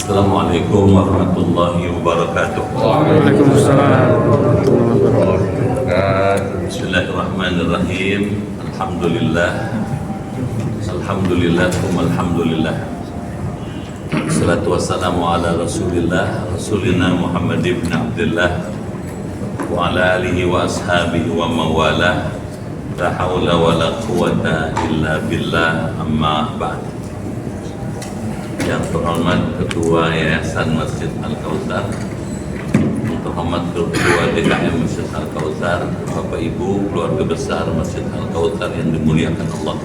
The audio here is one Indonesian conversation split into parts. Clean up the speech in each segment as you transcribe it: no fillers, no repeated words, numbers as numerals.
Assalamualaikum warahmatullahi wabarakatuh. Waalaikumsalam warahmatullahi wabarakatuh. Bismillahirrahmanirrahim. Alhamdulillah. Alhamdulillah. Alhamdulillah. Assalatu wassalamu ala Rasulillah, Rasulina Muhammad ibn Abdullah wa ala alihi wa ashabihi wa mawalah. La hawla wa la quwata illa billah, amma ba'd. Yang terhormat Ketua Yayasan Masjid Al-Kautsar, yang terhormat Ketua DKM Masjid Al-Kautsar, Bapak Ibu, keluarga besar Masjid Al-Kautsar yang dimuliakan Allah.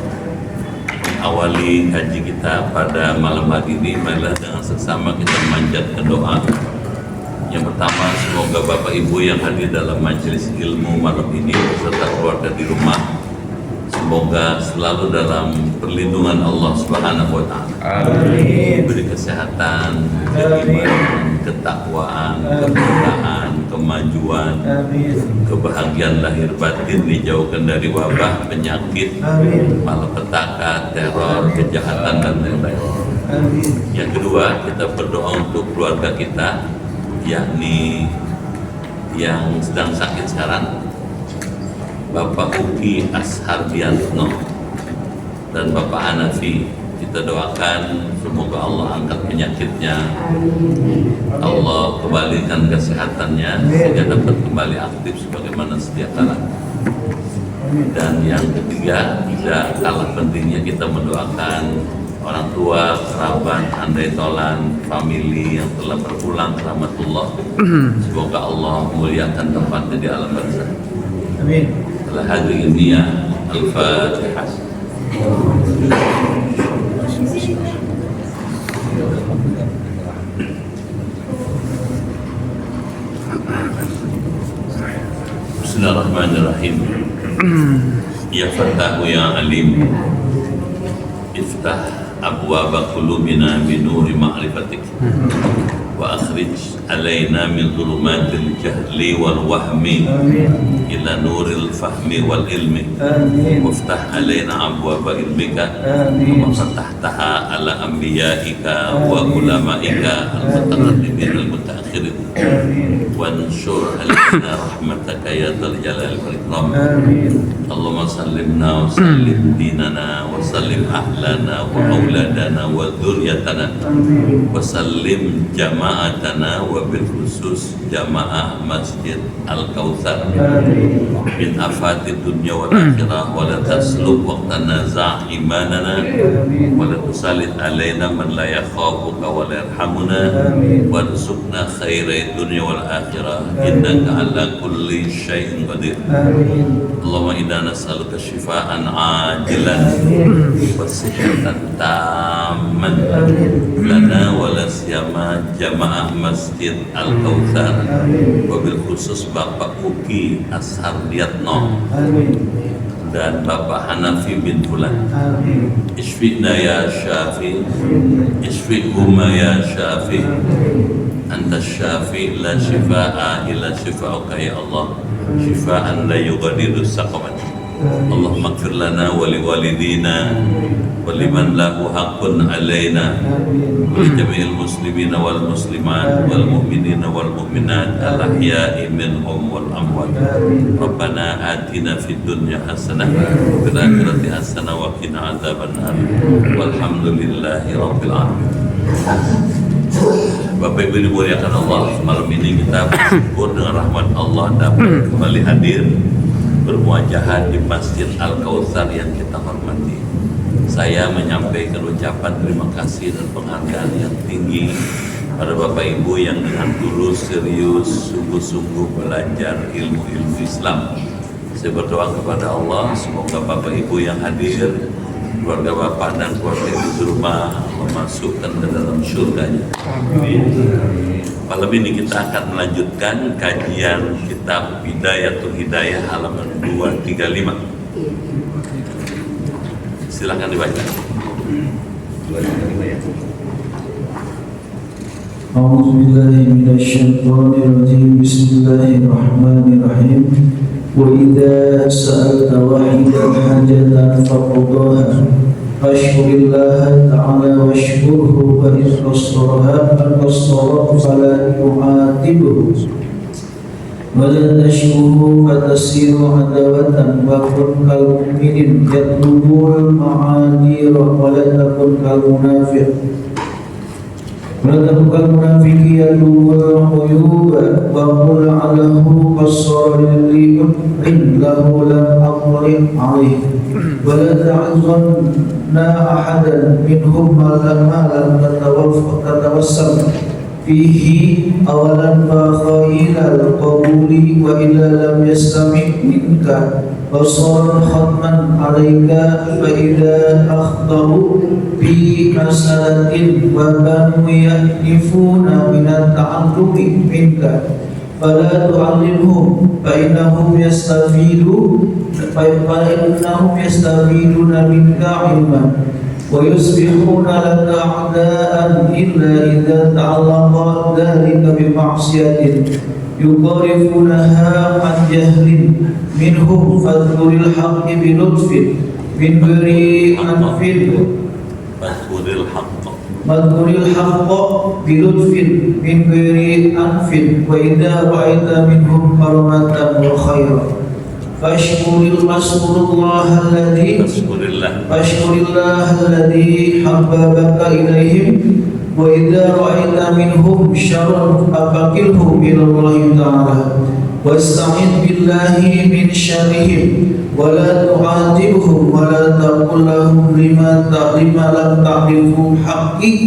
Awali haji kita pada malam hari ini, marilah dengan seksama kita memanjatkan doa. Yang pertama, semoga Bapak Ibu yang hadir dalam majelis ilmu malam ini beserta keluarga di rumah, semoga selalu dalam perlindungan Allah Subhanahu wa Ta'ala. Amin. Beri kesehatan, keimanan, ketakwaan, keberkahan, kemajuan, amin, kebahagiaan lahir batin, dijauhkan dari wabah, penyakit, malapetaka, teror, kejahatan dan lain-lain. Yang kedua, kita berdoa untuk keluarga kita, yakni yang sedang sakit sekarang, Bapak Uki Ashardiantno dan Bapak Hanafi. Kita doakan semoga Allah angkat penyakitnya, Allah kembalikan kesehatannya sehingga dapat kembali aktif sebagaimana sedia kala. Dan yang ketiga, tidak kalah pentingnya kita mendoakan orang tua, kerabat, andai tolan, famili yang telah berpulang rahmatullah. Semoga Allah muliakan tempatnya di alam barzakh. Amin. Telah hadir ini ya, Al-Fatihah. Bismillahirrahmanirrahim. Ya Fattahu ya Alim, iftah abwaba qulubina binuri ma'rifatik wa akhrij alaina min dhulumatil jahli wal wahmi ila nuril fahmi wal ilmi, waftah alaina abwaba ilmika wa fatahtaha ala anbiyaika wa ulamaika al-mutaqaddimin al-mutaakhirin, wansur alaina rahmataka ya dzal jalali wal ikram. Allahumma sallimna wa sallim dinana wa sallim ahlana wa auladana wa dzurriyyatana wa sallim jama'atana wa bil khusus jamaah Masjid Al-Kautsar min afati dunya wal akhirah, wa la taslub waqtana za' imanana wa la tusallit alaina man la yakhafuka wa la yarhamuna wa rizqna khairai dunya wal akhirah innaka ala kulli syai'in qadir. Allahumma inna nas'aluka shifaan ajilan wa sihhatan tamman lana wa la siyama jamaah Masjid Al-Kautsar, wabil khusus Bapak Uki Ashardiantno dan Bapak Hanafi bin Fulan. Isfi'na ya Syafi, isfi'huma ya Syafi, anta syafi la shifa'a illa shifa'uka ya Allah, shifa'an la yughadiru saqaman. Allahumma ighfir lana wa liwalidina wa liman lahu haqqun alaina wa li jami'il muslimina wal muslimat wal mu'minina wal mu'minat al ahya'i minhum wal amwat. Rabbana atina fid dunya hasanah wa fil akhirati hasanah wa qina adzabannar. Walhamdulillahi rabbil alamin. Bapak Ibu dimuliakan Allah, malam ini kita bersyukur dengan rahmat Allah dapat kembali hadir bermuajahat di Masjid Al-Kautsar yang kita hormati. Saya menyampaikan ucapan terima kasih dan penghargaan yang tinggi pada Bapak Ibu yang dengan tulus, serius, sungguh-sungguh belajar ilmu-ilmu Islam. Saya berdoa kepada Allah, semoga Bapak Ibu yang hadir, keluarga Bapak dan keluarga Ibu di rumah, memasukkan ke dalam surganya. Malam ini kita akan melanjutkan kajian kitab Bidayatul Hidayah halaman 235. Silakan dibaca. 235 ya. A'udzu billahi minasyaitonir rajim. Bismillahirrahmanirrahim. Wa idza sa'alta wahidan hajatan faqdaha fashkurillaha ta'ala washkurhu wa isqasaraha al-qasara fala tu'atibuhu wa la tashkuhu fatasiru adawatan wa kun kal mu'minin yatlubul ma'adira wa la takun kal munafiq ولا تكن المنافق يتوب العيوب وقل له قصر لي له لم أطلع عليه ولا تعظن أحدا منهم ما لم تتوسل فيه أولا فخيل القبول وإلا لم يستمع منك وصار ختما عليك فإذا أخطأوا في مسألة وكانوا يحلفون من التعلم منك فلا تعلمهم فإنهم يستفيدون منك علما ويصبحون لك أعداء إلا إذا تعلق ذلك بمعصية يقارفونها عن جهل منهم فاذكر الحق بلطف من غير أنف واذكر الحق بلطف من غير أنف وإذا رأيت منهم كرمة وخيرا فاشكر الله الذي حببك إليهم وإذا رأيت منهم شرا فأقله إلى الله تعالى واستعذ بالله من شرهم ولا تعاتبهم ولا تقل لهم لما لم تعرفوا حقي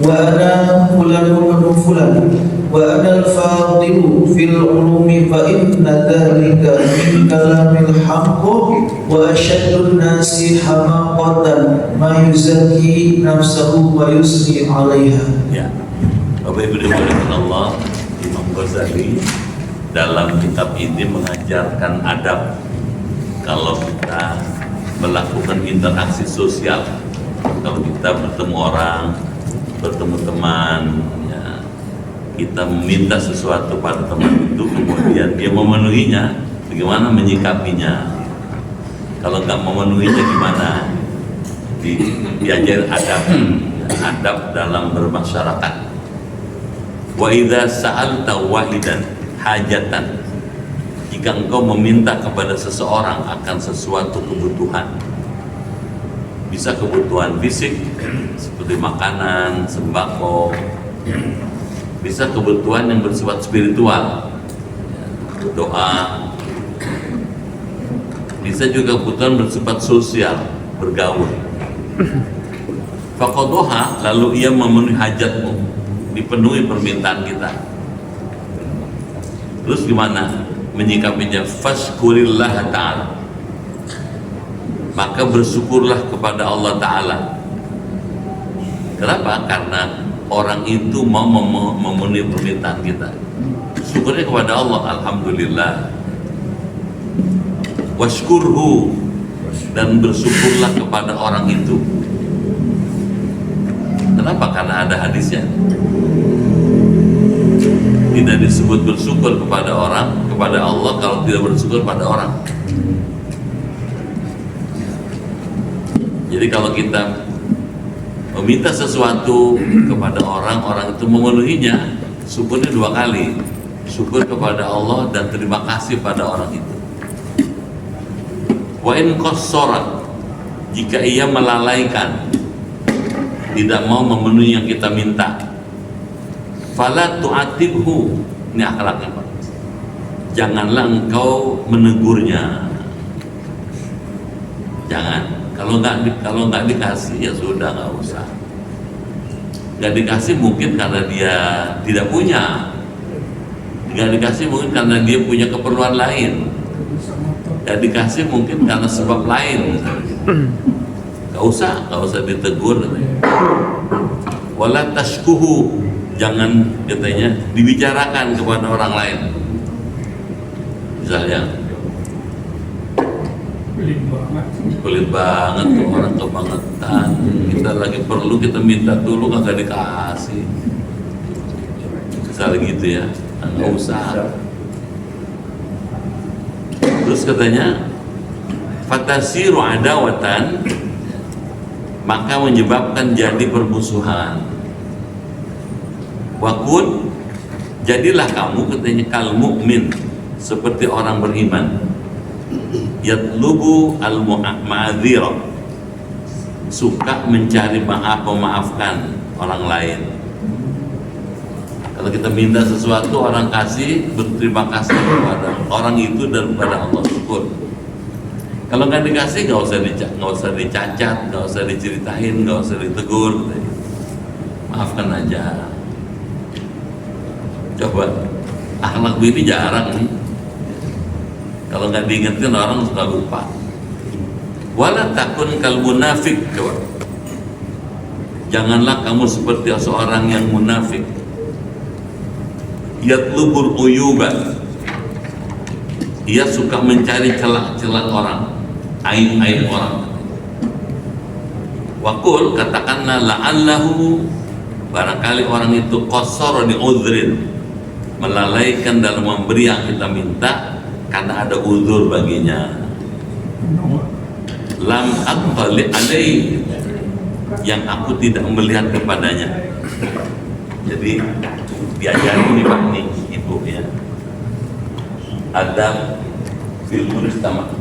وأنا فلان وابن فلان وأنا الفاضل في العلوم فإن ذلك من كلام الحق وأشد الناس حماقة ما يزكي نفسه ويسري عليها. Ya, Bapak Ibu dimuliakan Allah, Imam Ghazali dalam kitab ini mengajarkan adab kalau kita melakukan interaksi sosial, kalau kita bertemu orang, bertemu teman, ya, kita meminta sesuatu pada teman itu, kemudian dia memenuhinya, bagaimana menyikapinya? Kalau nggak memenuhinya gimana? Diajar adab dalam bermasyarakat. Wa idza sa'alta wahidan hajatan, jika engkau meminta kepada seseorang akan sesuatu kebutuhan, bisa kebutuhan fisik seperti makanan, sembako, bisa kebutuhan yang bersifat spiritual, doa, bisa juga kebutuhan bersifat sosial, bergaul. Faqadoha, lalu ia memenuhi hajatmu, dipenuhi permintaan kita. Terus gimana menyikapinya? Fashkurillah ta'ala, maka bersyukurlah kepada Allah Ta'ala. Kenapa? Karena orang itu mau memenuhi permintaan kita. Syukurnya kepada Allah, alhamdulillah. Washkurhu, dan bersyukurlah kepada orang itu. Kenapa? Karena ada hadisnya. Tidak disebut bersyukur kepada orang, kepada Allah, kalau tidak bersyukur pada orang. Jadi kalau kita meminta sesuatu kepada orang, orang itu memenuhinya, syukurnya dua kali. Syukur kepada Allah dan terima kasih pada orang itu. Wa in qassara, jika ia melalaikan, tidak mau memenuhi yang kita minta, fala tu'atibhu, ini akhlaknya Pak, janganlah engkau menegurnya. Jangan. Kalau nggak dikasih ya sudah, nggak usah. Nggak dikasih mungkin karena dia tidak punya, nggak dikasih mungkin karena dia punya keperluan lain, nggak dikasih mungkin karena sebab lain. Nggak usah ditegur. Wala tashkuhu, jangan katanya dibicarakan kepada orang lain. Misalnya pelit banget tuh orang, kebangetan, kita lagi perlu, kita minta dulu kagak dikasih, misalnya gitu ya. Nggak usah. Terus katanya fatasiru adawatan, maka menyebabkan jadi permusuhan. Wakun, jadilah kamu katanya kal mukmin, seperti orang beriman. Yatlubu al ma'adzira, suka mencari maaf, memaafkan orang lain. Kalau kita minta sesuatu, orang kasih, berterima kasih kepada orang itu dan kepada Allah, syukur. Kalau nggak dikasih, nggak usah dicacat, nggak usah diceritain, nggak usah ditegur, maafkan aja. Coba, akhlak ini jarang nih. Kalau nggak diingetin orang suka lupa. Wala takun kal munafik, coba. Janganlah kamu seperti seorang yang munafik. Yatlubul uyuba, ia suka mencari celah-celah orang, aib-aib orang. Wakul, katakanlah la'allahu, barangkali orang itu qasara di udhrin, melalaikan dalam memberi yang kita minta karena ada uzur baginya. Lam aqbali alai, yang aku tidak melihat kepadanya. Jadi diajari nih Pak nih Ibu ya, adab fil mujtama.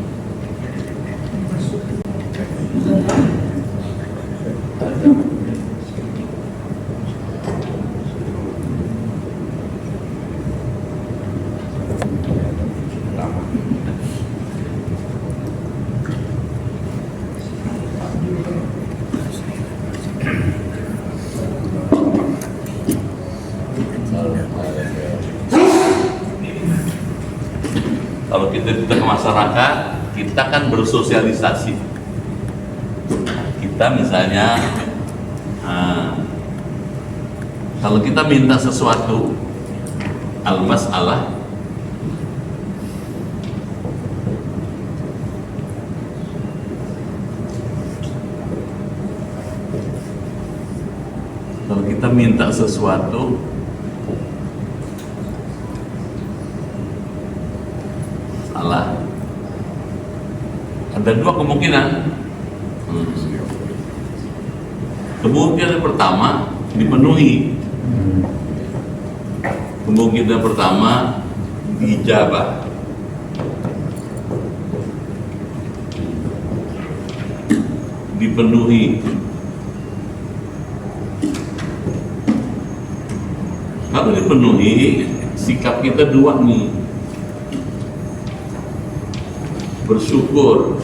Kalau kita ke masyarakat, kita kan bersosialisasi. Kita misalnya, kalau kita minta sesuatu, al-mas'alah, kalau kita minta sesuatu, salah. Ada dua kemungkinan. Kemungkinan pertama dipenuhi. Kemungkinan pertama dijabah. Dipenuhi. Kalau dipenuhi, sikap kita dua nih. Bersyukur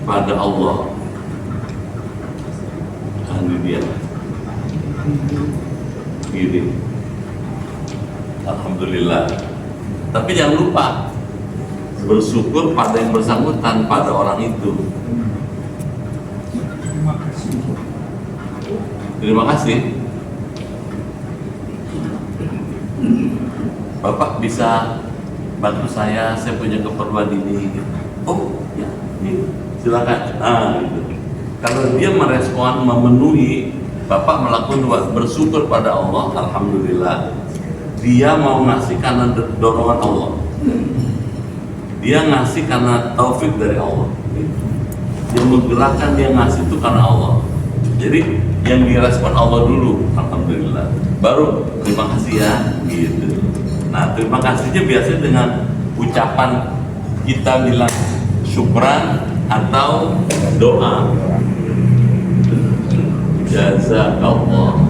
pada Allah. Ini dia. Gini. Alhamdulillah. Tapi jangan lupa bersyukur pada yang bersangkutan, pada orang itu. Terima kasih. Bapak bisa bantu saya punya keperluan ini. Oh, ya, ini silakan. Gitu. Kalau dia merespon, memenuhi, Bapak melakukan bersyukur pada Allah, alhamdulillah. Dia mau ngasih karena dorongan Allah. Dia ngasih karena taufik dari Allah. Dia menggerakkan, dia ngasih itu karena Allah. Jadi yang direspon Allah dulu, alhamdulillah. Baru terima kasih ya, gitu. Nah, terima kasihnya biasanya dengan ucapan kita bilang syukran atau doa. Jazakallah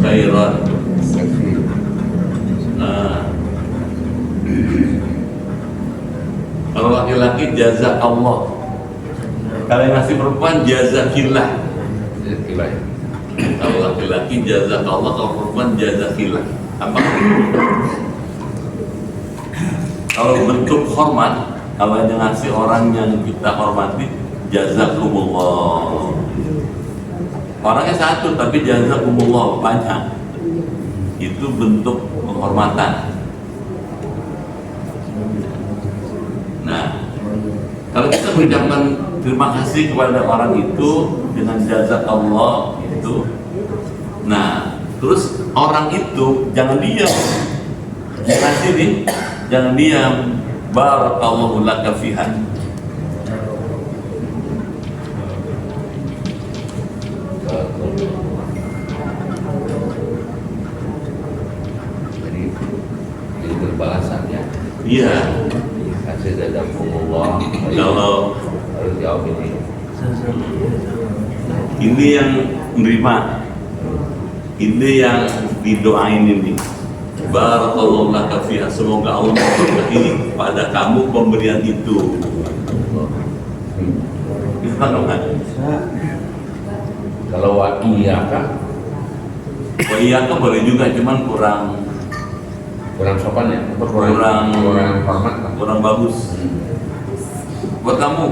khairan. Nah, kalau laki-laki jazakallah. Kalau yang ngasih perempuan jazakillah. Kalau laki-laki jazakallah, kalau perempuan jazakillah. Apa? Kalau bentuk hormat, kalau yang ngasih orang yang kita hormati, jazakumullah. Orangnya satu tapi jazakumullah banyak. Itu bentuk penghormatan. Nah, kalau kita mengucapkan terima kasih kepada orang itu dengan jazakallah itu, nah terus orang itu jangan diam, dikasih nih, jangan diam. barakallahu laka fiha. Jadi berbalasan ya. Iya, Kasih jazakumullah. kalau Harus jawab ini yang menerima, ini yang didoain ini. Barakallahu laka fiha, semoga Allah memberkahi pada kamu pemberian itu. Kalau wa'iyaka Oh iya kan boleh juga, cuman kurang sopan ya, atau kurang hormat lah. kurang bagus. Buat kamu,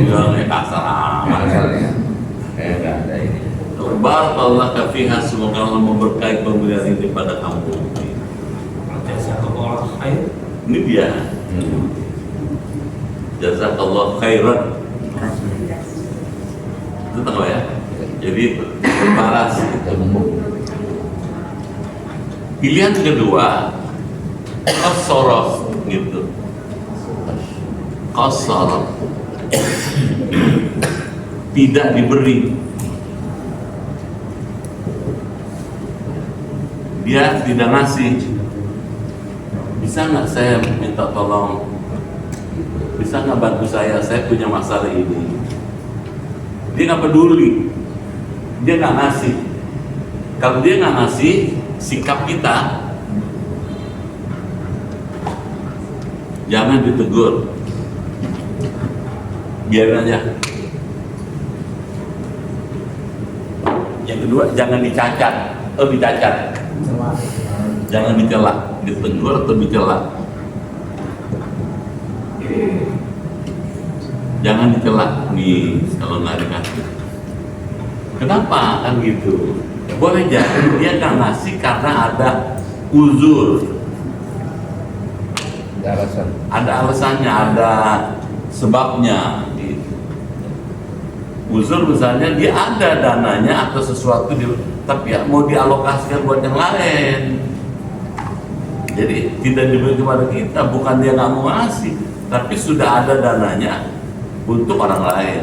yang kasar amat. Masalahnya kayak nggak ada ini. Barakallahu laka fiha, semoga Allah memberkahi pemberian ini pada kamu. Ini dia. Jazakallah khairan. Itu tahu ya. Jadi balas. Pilihan kedua, qasara gitu. Qasara. Tidak diberi. Dia tidak ngasih. Bisa nggak saya minta tolong? Bisa nggak bantu saya punya masalah ini. Dia nggak peduli, dia nggak ngasih. Kalau dia nggak ngasih, sikap kita jangan ditegur, biarin aja. Yang kedua, jangan dicacat atau dicacat, jangan dicela, ditegur atau dicela. Jangan dicela nih kalau nggak dikasih. Kenapa kan gitu? Boleh jadi dia nggak ngasih karena ada uzur, ada alasannya, ada sebabnya. Uzur misalnya dia ada dananya atau sesuatu, tapi ya mau dialokasikan buat yang lain. Jadi tidak diberi kepada kita, bukan dia nggak mau ngasih, tapi sudah ada dananya untuk orang lain.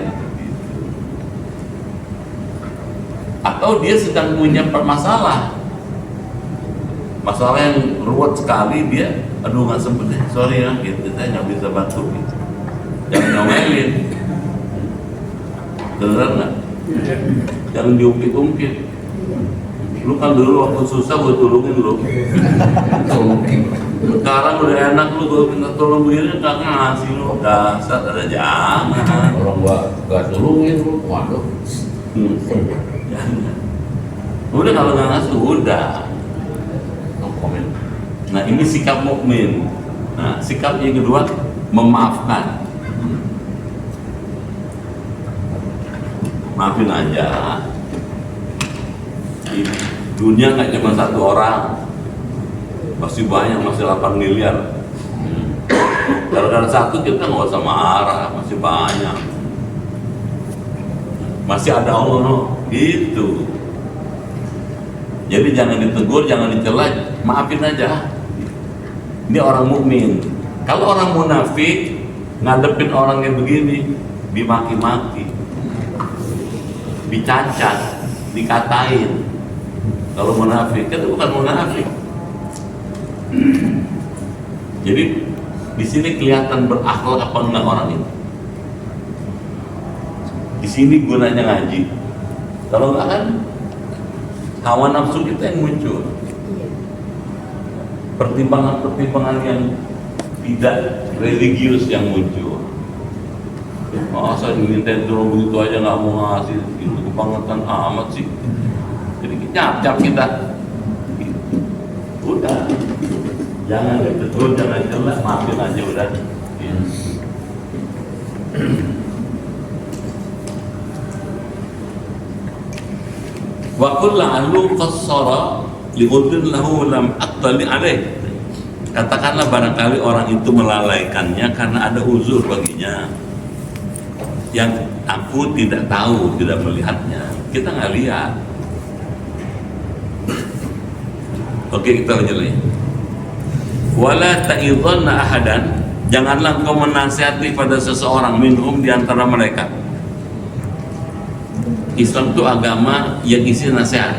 Atau dia sedang punya masalah yang ruwet sekali, dia aduh nggak sempet deh, sorry ya gitu, saya nggak bisa bantu gitu. Jangan ngomelin, beneran nggak? Jangan diungkit-ungkit. Lu kan dulu waktu susah gue tolongin lu. Sekarang udah enak lu gue minta tolong begini nggak ngasih lu, dasar ada jangan. Orang gak tolongin lu, waduh. Udah kalau nggak ngasih udah. No comment. Nah ini sikap mukmin. Nah sikap yang kedua, memaafkan. Maafin aja. Di dunia nggak cuma satu orang, masih banyak, masih 8 miliar. Gara-gara satu kita nggak usah marah, masih banyak. Masih ada Allah, no? Gitu. Jadi jangan ditegur, jangan dicela, maafin aja. Ini orang mukmin. Kalau orang munafik ngadepin orang yang begini, dimaki-maki, dicacat, dikatain. Kalau munafik, itu bukan munafik. Jadi di sini kelihatan berakhlak apa enggak orang ini. Di sini gunanya ngaji. Kalau enggak kan hawa nafsu kita yang muncul. Pertimbangan-pertimbangan yang tidak religius yang muncul. Oh, saya diminta tolong begitu aja nggak mau ngasih, itu kebangetan amat sih. Jadi cap kita. Udah, jangan ditegur, jangan jelas, maafin aja udah. Wa qul la'allu qassara li'udrin lahu lam attali alaih. Katakanlah barangkali orang itu melalaikannya karena ada uzur baginya yang aku tidak tahu, tidak melihatnya. Kita nggak lihat. Oke, kita lanjut lagi. Wala ta'idhanna ahadan Janganlah engkau menasihati pada seseorang minhum di antara mereka. Islam itu agama yang isi nasihat.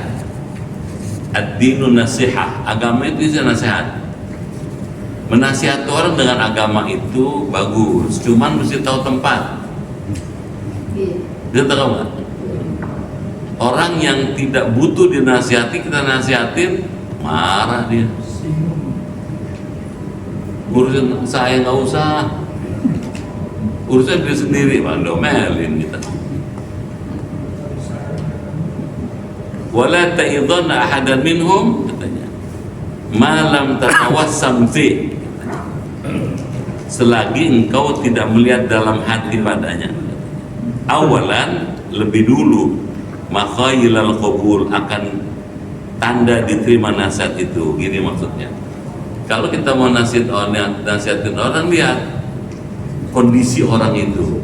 Ad-dinu nasihah, agama itu isi nasihat. Menasihati orang dengan agama itu bagus, cuman mesti tahu tempat. Dia tahu nggak? Orang yang tidak butuh dinasihati, kita nasihatin, marah dia. Urusan saya nggak usah, urusan dia sendiri, Pak, domelin kita. Wala ta'idhanna ahadan minhum, katanya, malam tatawassam fi, selagi engkau tidak melihat dalam hati padanya. Awalan, lebih dulu, makhayilal qabul, akan tanda diterima nasihat itu. Gini maksudnya, kalau kita mau nasihatin orang, lihat kondisi orang itu.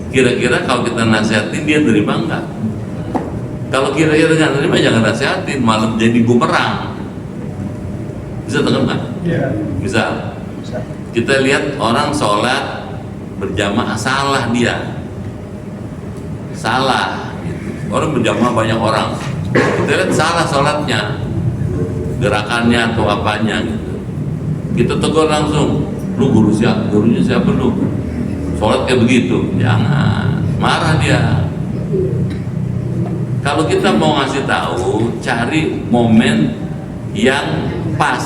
Kira-kira kalau kita nasihatin dia terima enggak? Kalau kira-kira nggak terima, jangan nasihatin, malah jadi bumerang. Bisa tengok nggak? Ya. Misal kita lihat orang sholat berjamaah, salah dia, salah gitu. Orang berjamaah banyak orang, kita lihat salah sholatnya, gerakannya atau apanya gitu. Kita tegur langsung, lu guru siapa? Gurunya siapa lu? Sholat kayak begitu, jangan, marah dia. Kalau kita mau ngasih tahu, cari momen yang pas,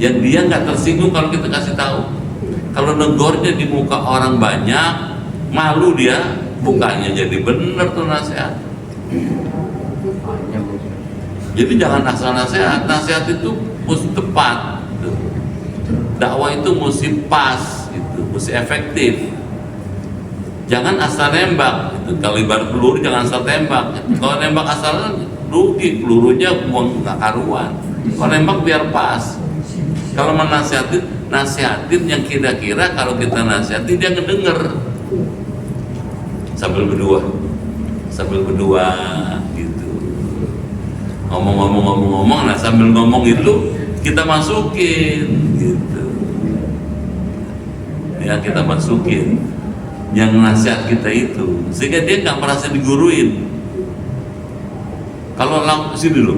yang dia nggak tersinggung kalau kita kasih tahu. Kalau negornya di muka orang banyak, malu dia, bukannya jadi bener tuh nasihat. Jadi jangan asal nasihat, nasihat itu mesti tepat. Dakwah itu mesti pas, itu mesti efektif. Jangan asal nembak. Itu kalau ibarat peluru, jangan asal tembak. Kalau nembak asal rugi, pelurunya buang nggak karuan. Kalau nembak biar pas. Kalau menasihatin, nasihatin yang kira-kira kalau kita nasihatin dia ngedenger. Sambil berdua gitu. Ngomong, nah sambil ngomong itu kita masukin gitu. Ya, kita masukin yang nasihat kita itu, sehingga dia nggak merasa diguruin. Kalau sini lu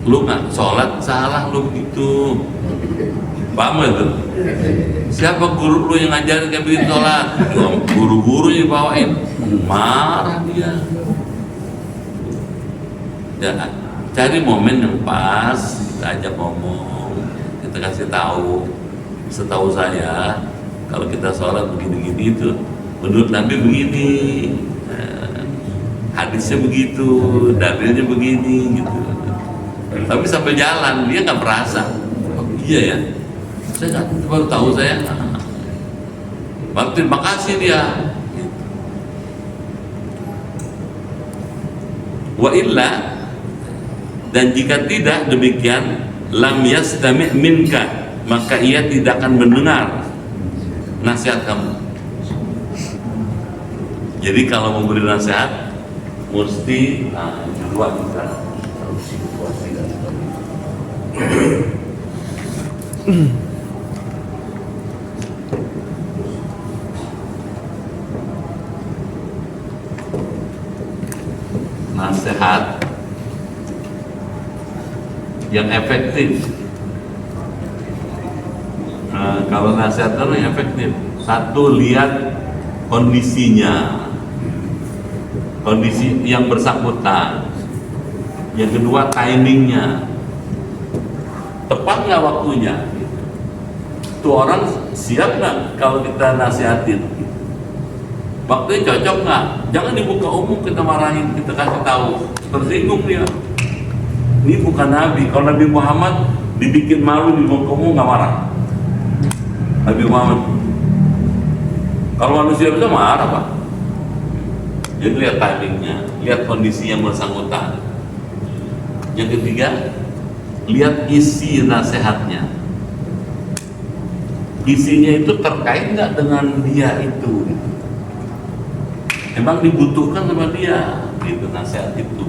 nggak sholat, salah lu begitu, paham gak tuh? Siapa guru lu yang ngajarin kayak begitu sholat? Guru-guru yang bawain, marah dia. Ya, cari momen yang pas, kita ajak ngomong, kita kasih tahu. Setahu saya, kalau kita sholat begini-gini itu menurut Nabi begini, hadisnya begitu, dalilnya begini gitu. Tapi sampai jalan dia nggak merasa, oh, iya ya, saya nggak, baru tahu saya. Terima kasih dia. Wa illa, dan jika tidak demikian, lam yastami' minka, maka ia tidak akan mendengar nasihat kamu. Jadi kalau memberi nasihat mesti dua kita harus situasikan. Nasihat yang efektif. Nah, kalau nasihat yang efektif, satu, lihat kondisinya, kondisi yang bersangkutan. Yang kedua, timingnya, tepat nggak waktunya. Tuh orang siap nggak kalau kita nasihatin? Waktunya cocok nggak? Jangan dibuka umum kita marahin, kita kasih tahu, tersinggung dia. Ini bukan Nabi. Kalau Nabi Muhammad dibikin malu di muka umum nggak marah. Nabi Muhammad, kalau manusia bisa marah Pak. Jadi lihat timingnya, lihat kondisi yang bersangkutan. Yang ketiga, lihat isi nasihatnya. Isinya itu terkait nggak dengan dia itu? Emang dibutuhkan sama dia gitu nasihat itu.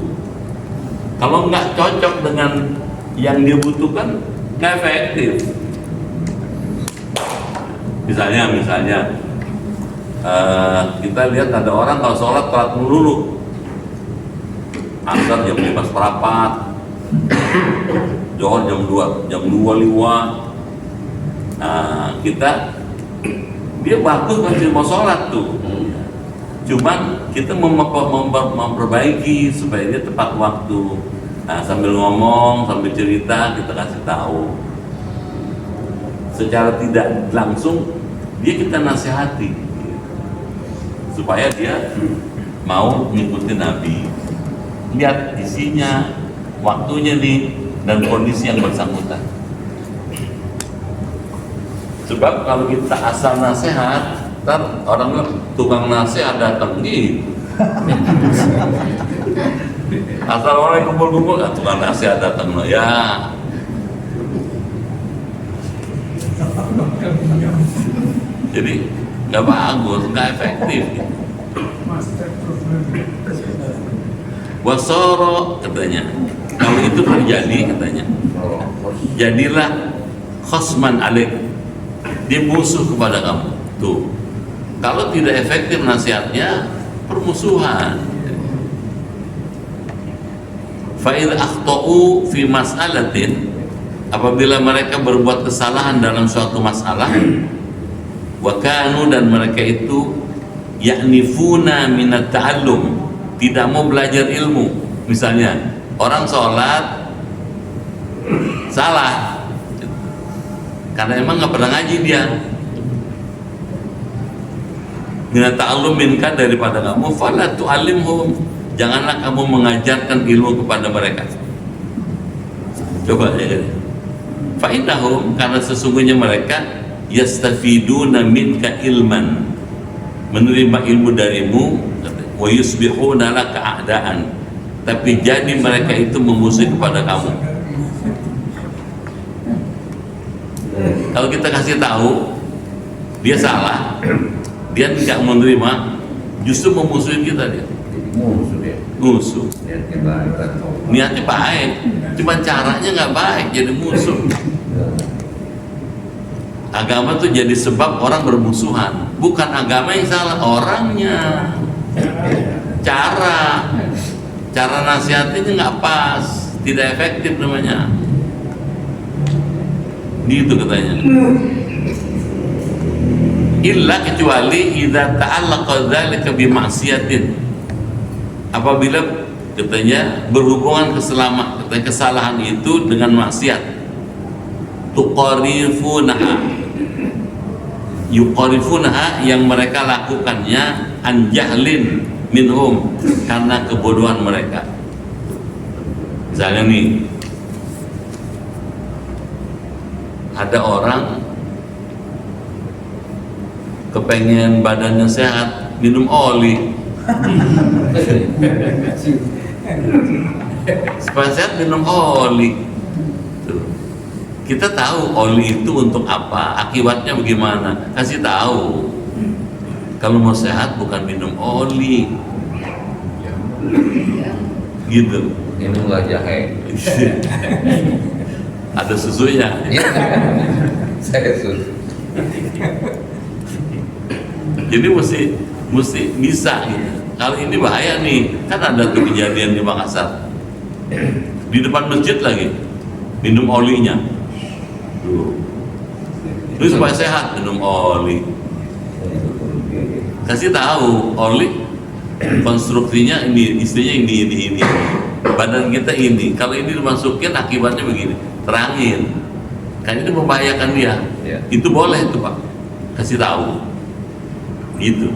Kalau nggak cocok dengan yang dia butuhkan, nggak efektif. Misalnya kita lihat ada orang kalau sholat telat melulu, asar jam 5 seperempat, Johor jam 2 lewat. Nah, dia bagus masih mau sholat tuh, cuman kita memperbaiki supaya dia tepat waktu. Nah, sambil ngomong, sambil cerita, kita kasih tahu. Secara tidak langsung kita nasihati supaya dia mau mengikuti Nabi. Lihat isinya, waktunya nih, dan kondisi yang bersangkutan. Sebab kalau kita asal nasihat, ntar orang bilang tukang nasihat datang gitu. Asal orang kumpul-kumpul, tukang nasihat datang, ya. Jadi nggak bagus, nggak efektif. Wasoro katanya, kalau itu terjadi katanya, jadilah khosman alaik, dia musuh kepada kamu. Tuh, kalau tidak efektif nasihatnya, permusuhan. Fa'idh akhta'u fi mas'alatin, apabila mereka berbuat kesalahan dalam suatu masalah, wa kanu, dan mereka itu ya'nifuna minat ta'allum, tidak mau belajar ilmu. Misalnya orang sholat salah karena emang nggak pernah ngaji dia. Minat ta'allum minka, daripada kamu, fala tu'allimhum, janganlah kamu mengajarkan ilmu kepada mereka. Coba ya, fa'idahum, karena sesungguhnya mereka yastafiduna minka ilman, menerima ilmu darimu, wa yusbihuna laka a'daan, tapi jadi mereka itu memusuhi kepada kamu. Kalau kita kasih tahu dia salah, dia tidak menerima, justru memusuhi kita dia. Musuh dia. Musuh. Niatnya baik kan. Niatnya baik, cuma caranya nggak baik, jadi musuh. Agama tuh jadi sebab orang bermusuhan, bukan agama yang salah, orangnya. Cara nasihatnya nggak pas, tidak efektif namanya. Gitu katanya. Illa, kecuali idza ta'allaqa dzalika bi ma'siyatin, apabila katanya berhubungan kesalahan itu dengan maksiat. Yuqarifunaha, yang mereka lakukannya an jahlin minhum, karena kebodohan mereka. Misalnya nih, ada orang kepengen badannya sehat, minum oli. Supaya sehat minum oli. Tuh. Kita tahu oli itu untuk apa, akibatnya bagaimana, kasih tahu. Kalau mau sehat bukan minum oli, gitu. Minumlah jahe. Ada susunya. Saya susu. Jadi mesti bisa gitu. Kalau ini bahaya nih, kan ada tuh kejadian di Makassar, di depan masjid lagi minum olinya. Itu supaya sehat minum oli. Kasih tahu oli konstruksinya ini, istrinya ini. Badan kita ini, kalau ini dimasukin akibatnya begini. Terangin, kan itu membahayakan dia. Ya. Itu boleh itu Pak, kasih tahu. Gitu.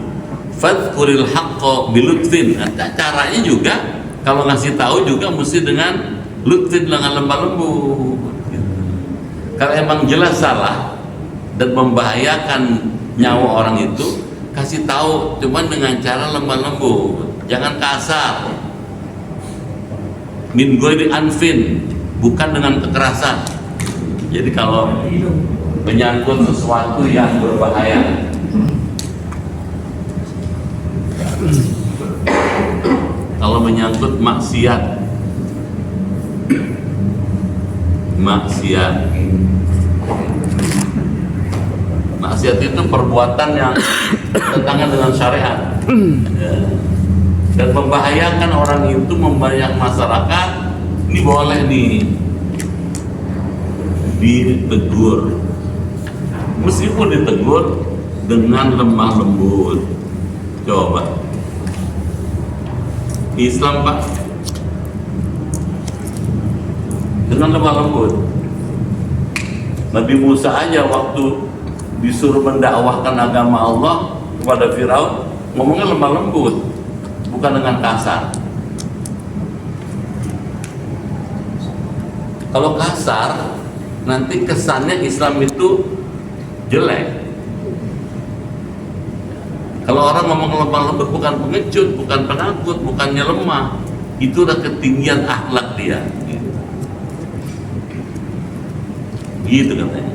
Fadhkuril haqqa bilutfin. Caranya juga kalau ngasih tahu juga mesti dengan lutfin, dengan lemah lembut. Gitu. Kalau emang jelas salah dan membahayakan nyawa orang itu, kasih tahu cuman dengan cara lemah lembut, jangan kasar. Min ghairi anfin, bukan dengan kekerasan. Jadi kalau menyangkut sesuatu yang berbahaya, kalau menyangkut maksiat, Maksiat itu perbuatan yang bertentangan dengan syariat. Ya. Dan membahayakan orang itu, membahayakan masyarakat. Ini boleh nih ditegur, meskipun ditegur dengan lemah lembut. Coba Islam Pak, dengan lemah lembut. Nabi Musa aja waktu disuruh mendakwahkan agama Allah kepada Firaun, ngomongnya lemah lembut, bukan dengan kasar. Kalau kasar, nanti kesannya Islam itu jelek. Kalau orang ngomong lemah lembut, bukan pengecut, bukan penakut, bukannya lemah, itu udah ketinggian akhlak dia. Gitu katanya.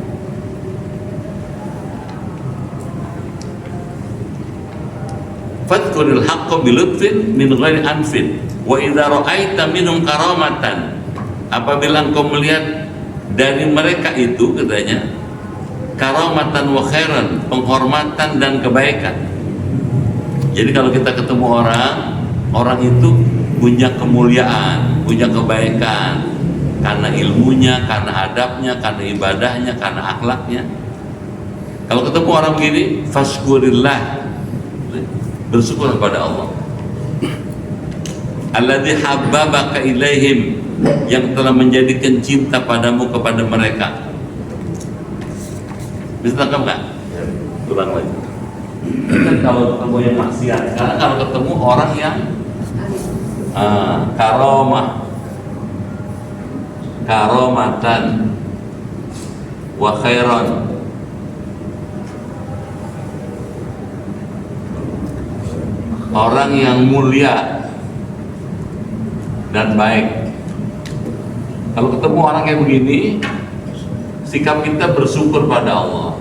Fadhkuril haqqa bilutfin min ghairi anfin wa idza ra'aita minhum karamatan, apabila engkau melihat dari mereka itu, katanya, karamatan wa khairan, penghormatan dan kebaikan. Jadi kalau kita ketemu orang itu punya kemuliaan, punya kebaikan, karena ilmunya, karena adabnya, karena ibadahnya, karena akhlaknya. Kalau ketemu orang begini, fashkurillah, bersyukur kepada Allah. Alladzi habbabaka ilaihim, yang telah menjadikan cinta padamu kepada mereka. Bisa tangkap nggak? Ulang lagi. Kan kalau ketemu yang maksiat, karena kalau ketemu orang yang karomatan wa khairan, orang yang mulia dan baik. Kalau ketemu orang kayak begini, sikap kita bersyukur pada Allah.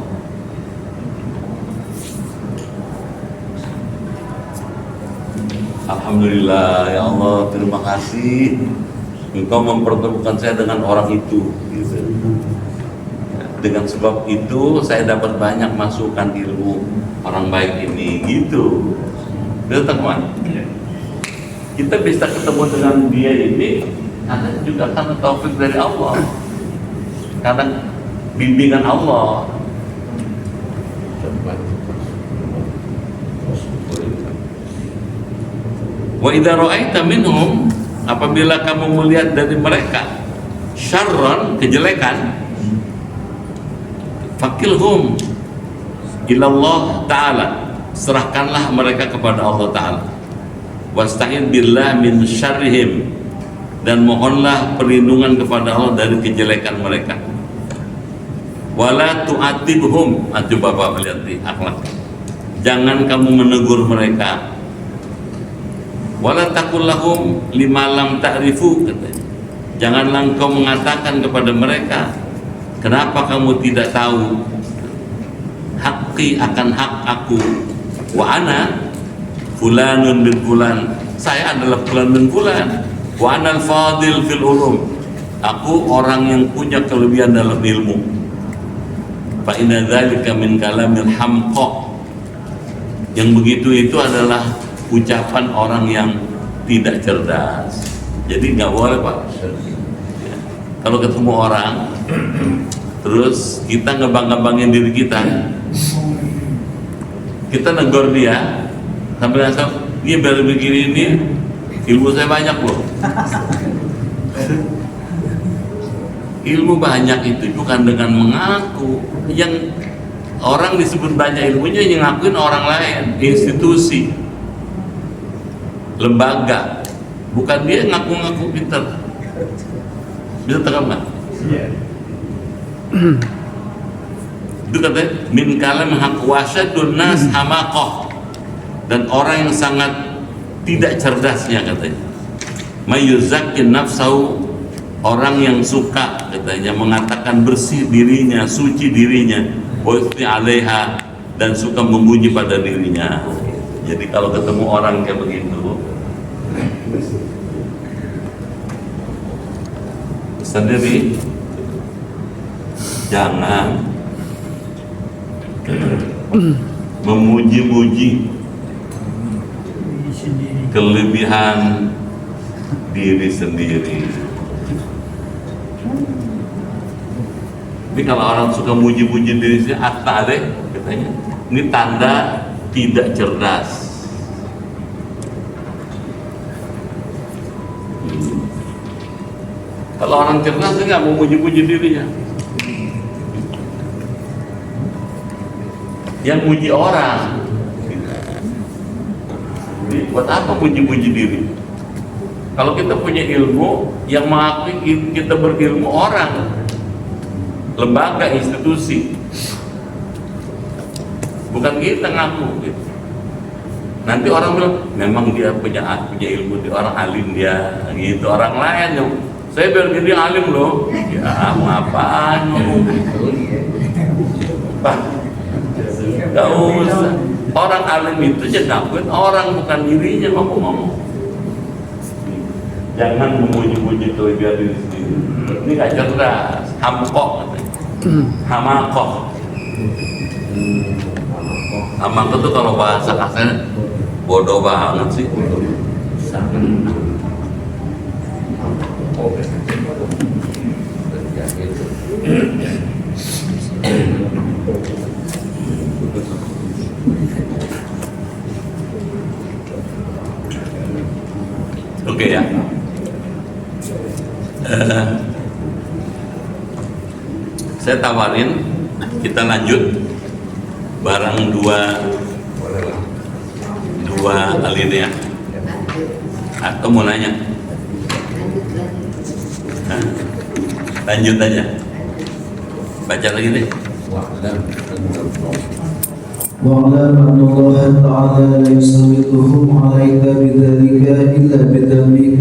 Alhamdulillah, ya Allah, terima kasih Engkau mempertemukan saya dengan orang itu, gitu. Dengan sebab itu saya dapat banyak masukan ilmu orang baik ini, gitu. Betul teman? Kita bisa ketemu dengan dia ini karena juga karena taufik dari Allah, karena bimbingan Allah. Wa idza ra'aita minhum, apabila kamu melihat dari mereka syarran, kejelekan, fakilhum ilallah ta'ala, serahkanlah mereka kepada Allah Ta'ala. Wasta'in billah min syarrihim, dan mohonlah perlindungan kepada Allah dari kejelekan mereka. Wala tu'atibhum, coba Bapak melihat di akhlak, jangan kamu menegur mereka. Wala takullahum lima lam ta'rifu, katanya, janganlah engkau mengatakan kepada mereka, kenapa kamu tidak tahu haqqi, akan hak aku, wa ana fulanun bin fulan, saya adalah fulan bin fulan, wa anal fadil fil ulum, aku orang yang punya kelebihan dalam ilmu. Fa inna dzalika min kalamil hamqa, yang begitu itu adalah ucapan orang yang tidak cerdas. Jadi nggak boleh Pak. Ya. Kalau ketemu orang, terus kita ngebang-ngebangin diri kita negor dia sampai ngasih, dia baru begini ini, ilmu saya banyak loh. Ilmu banyak itu bukan dengan mengaku. Yang orang disebut banyak ilmunya yang ngakuin orang lain, institusi, lembaga, bukan dia ngaku-ngaku pintar. Bisa tangkap nggak? Itu katanya min kalam haq wasyadun nas hamaqah, dan orang yang sangat tidak cerdasnya, katanya mayuzakkin nafsahu, orang yang suka, katanya, mengatakan bersih dirinya, suci dirinya, wa yusni alaiha, dan suka memuji pada dirinya. Jadi kalau ketemu orang kayak begitu, sendiri jangan memuji-muji kelebihan diri sendiri. Ini kalau orang suka muji-muji diri sendiri, akta deh katanya, ini tanda tidak cerdas. Kalau orang cerdas dia nggak mau muji-muji dirinya. Yang muji orang, buat apa muji-muji diri? Kalau kita punya ilmu, yang mengakui kita berilmu orang, lembaga, institusi, bukan kita ngaku gitu. Nanti orang bilang memang dia punya ilmu, dia orang alim dia gitu. Orang lain yang saya bilang dia alim loh, ya mau apaan ngomong gak usah. Orang alim itu ngakuin orang, bukan dirinya ngomong-ngomong. Jangan memuji-muji kelebihan diri sendiri. Ini gak cerdas, hamkok katanya. Hamakok. Hamakok itu kalau bahasa kasarnya bodoh banget sih. Oke ya. Saya tawarin kita lanjut bareng dua alinea. Atau mau nanya? Lanjut aja. Baca lagi deh. واعلم أن الله تعالى لا يسلطهم عليك بذلك إلا بذنبك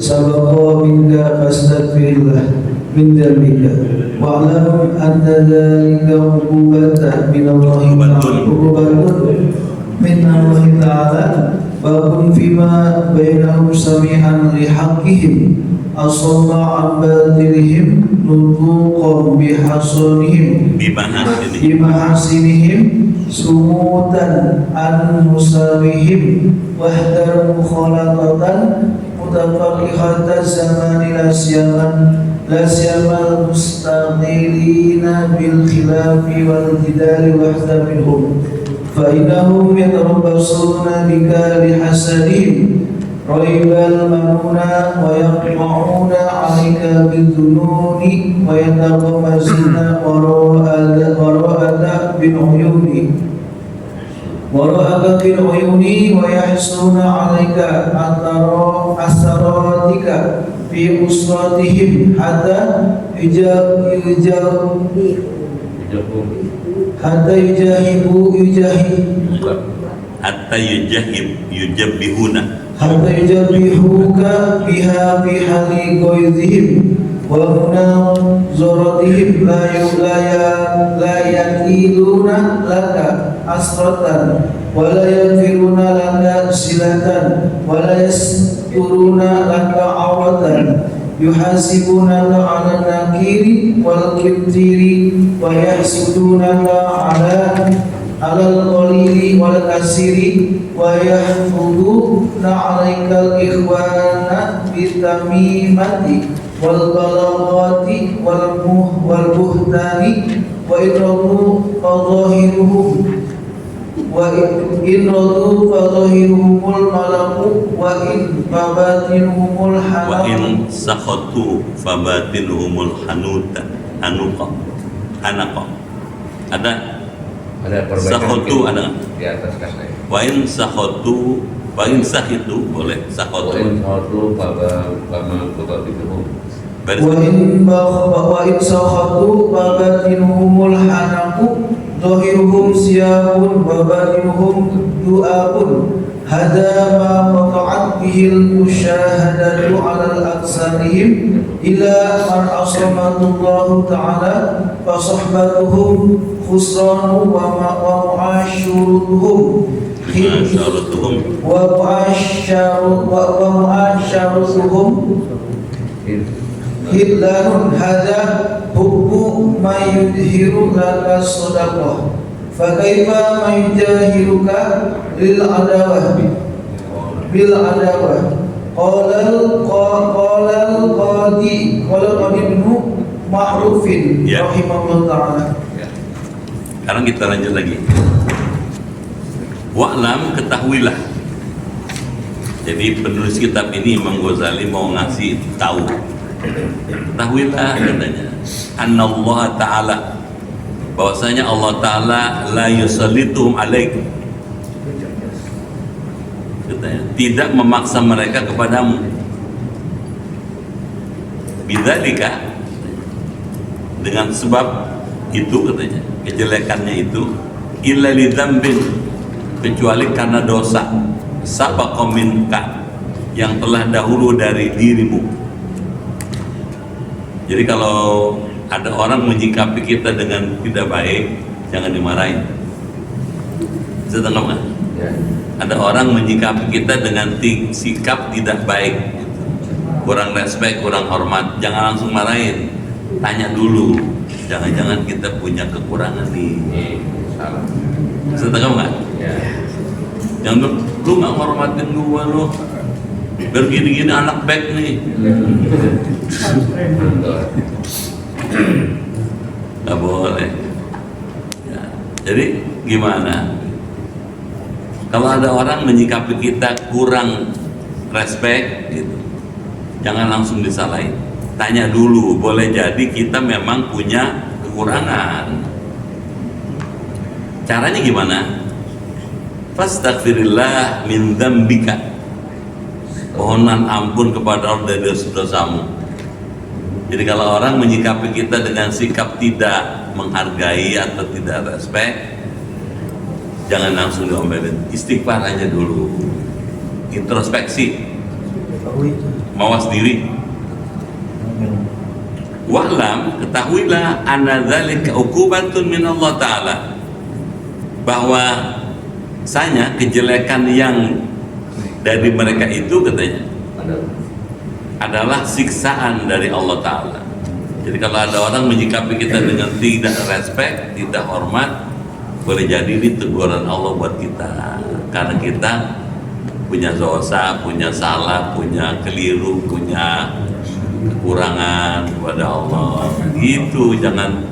سبق منك فاستغفر له من ذنبك واعلم أن ذلك عقوبة من الله تعالى وكن فيما بينهم سميعا لحقهم أصم عن باطلهم نطوقا بمحاسنهم سموتا عن مساويهم واحذر مخالطة متفقهة الزمان لا سيما المستغلين بالخلاف والجدال واحذر منهم فإنهم يتربصون بك لحسدهم ريب المنون ويقطعون عليك بالظنون ويتغمزون وراءك بالعيون ويحسون عليك أثراتك في أسرتهم حتى يجبهوك بها في حال غيظهم ومناظرتهم لا يكيلون لك حسرة ولا يغفرون لك صلة ولا يسترون لك عورة يحاسبونك على النكير والكبتير ويحسدونك على القليل والكثير ويحفظون عليك الإخوان بالتميمة والبلاغات والبهتان وإن رضوا فظاهرهم الملك وإن فباطنهم الحنق وإن سخطوا فباطنهم الحنق. Ada perbaikan sakhotu mungkin ada. Di atas kata ya. Wa in sakhotu, wa in sakhitu boleh sakhotu. وإن سخطوا فباطنهم الحنق ظاهرهم سياب وباطنهم ذؤاب هذا ما وقعت به المشاهدة على أكثرهم إلى من عصمه الله تعالى فصحبتهم خسران ومعاشرتهم Hillanun hadza hubbu ma yudhiru laka sadaqah. Fakaifa ma yujahiruka lil adawah bil adawah. Qala al-qadi ibnu Ma'rufin Ya. rahimahullah ta'ala. Sekarang kita lanjut lagi. Wa'lam, ketahuilah. Jadi penulis kitab ini Imam Ghazali mau ngasih tahu. Ketahuilah katanya, Allah Ta'ala, bahwasanya Allah Ta'ala la yusallituhum alaik, katanya, tidak memaksa mereka kepadamu. Bidzalika, dengan sebab itu katanya, kejelekannya itu, illa lidzambin, kecuali karena dosa sabaqa minka, yang telah dahulu dari dirimu. Jadi kalau ada orang menyikapi kita dengan tidak baik, jangan dimarahin. Bisa tangkap nggak? Ya. Ada orang menyikapi kita dengan sikap tidak baik, kurang respect, kurang hormat, jangan langsung marahin, tanya dulu, jangan-jangan kita punya kekurangan nih. Salah. Bisa tangkap nggak? Ya. Jangan lu nggak menghormatin gua, lu begini-gini anak baik nih. Nggak boleh ya. Jadi gimana kalau ada orang menyikapi kita kurang respect gitu, jangan langsung disalahin, tanya dulu, boleh jadi kita memang punya kekurangan. Caranya gimana? Fastaghfirillah min dzambika, mohon ampun kepada Allah dari dosa-dosamu. Jadi kalau orang menyikapi kita dengan sikap tidak menghargai atau tidak respect, jangan langsung diomelin, istighfar aja dulu, introspeksi, mawas diri. Wa'lam, ketahuilah anna dzalika uqubatun min Allah Ta'ala, bahwa sanya kejelekan yang dari mereka itu katanya adalah siksaan dari Allah Ta'ala. Jadi kalau ada orang menyikapi kita dengan tidak respect, tidak hormat, boleh jadi ini teguran Allah buat kita, karena kita punya dosa, punya salah, punya keliru, punya kekurangan kepada Allah. Gitu, jangan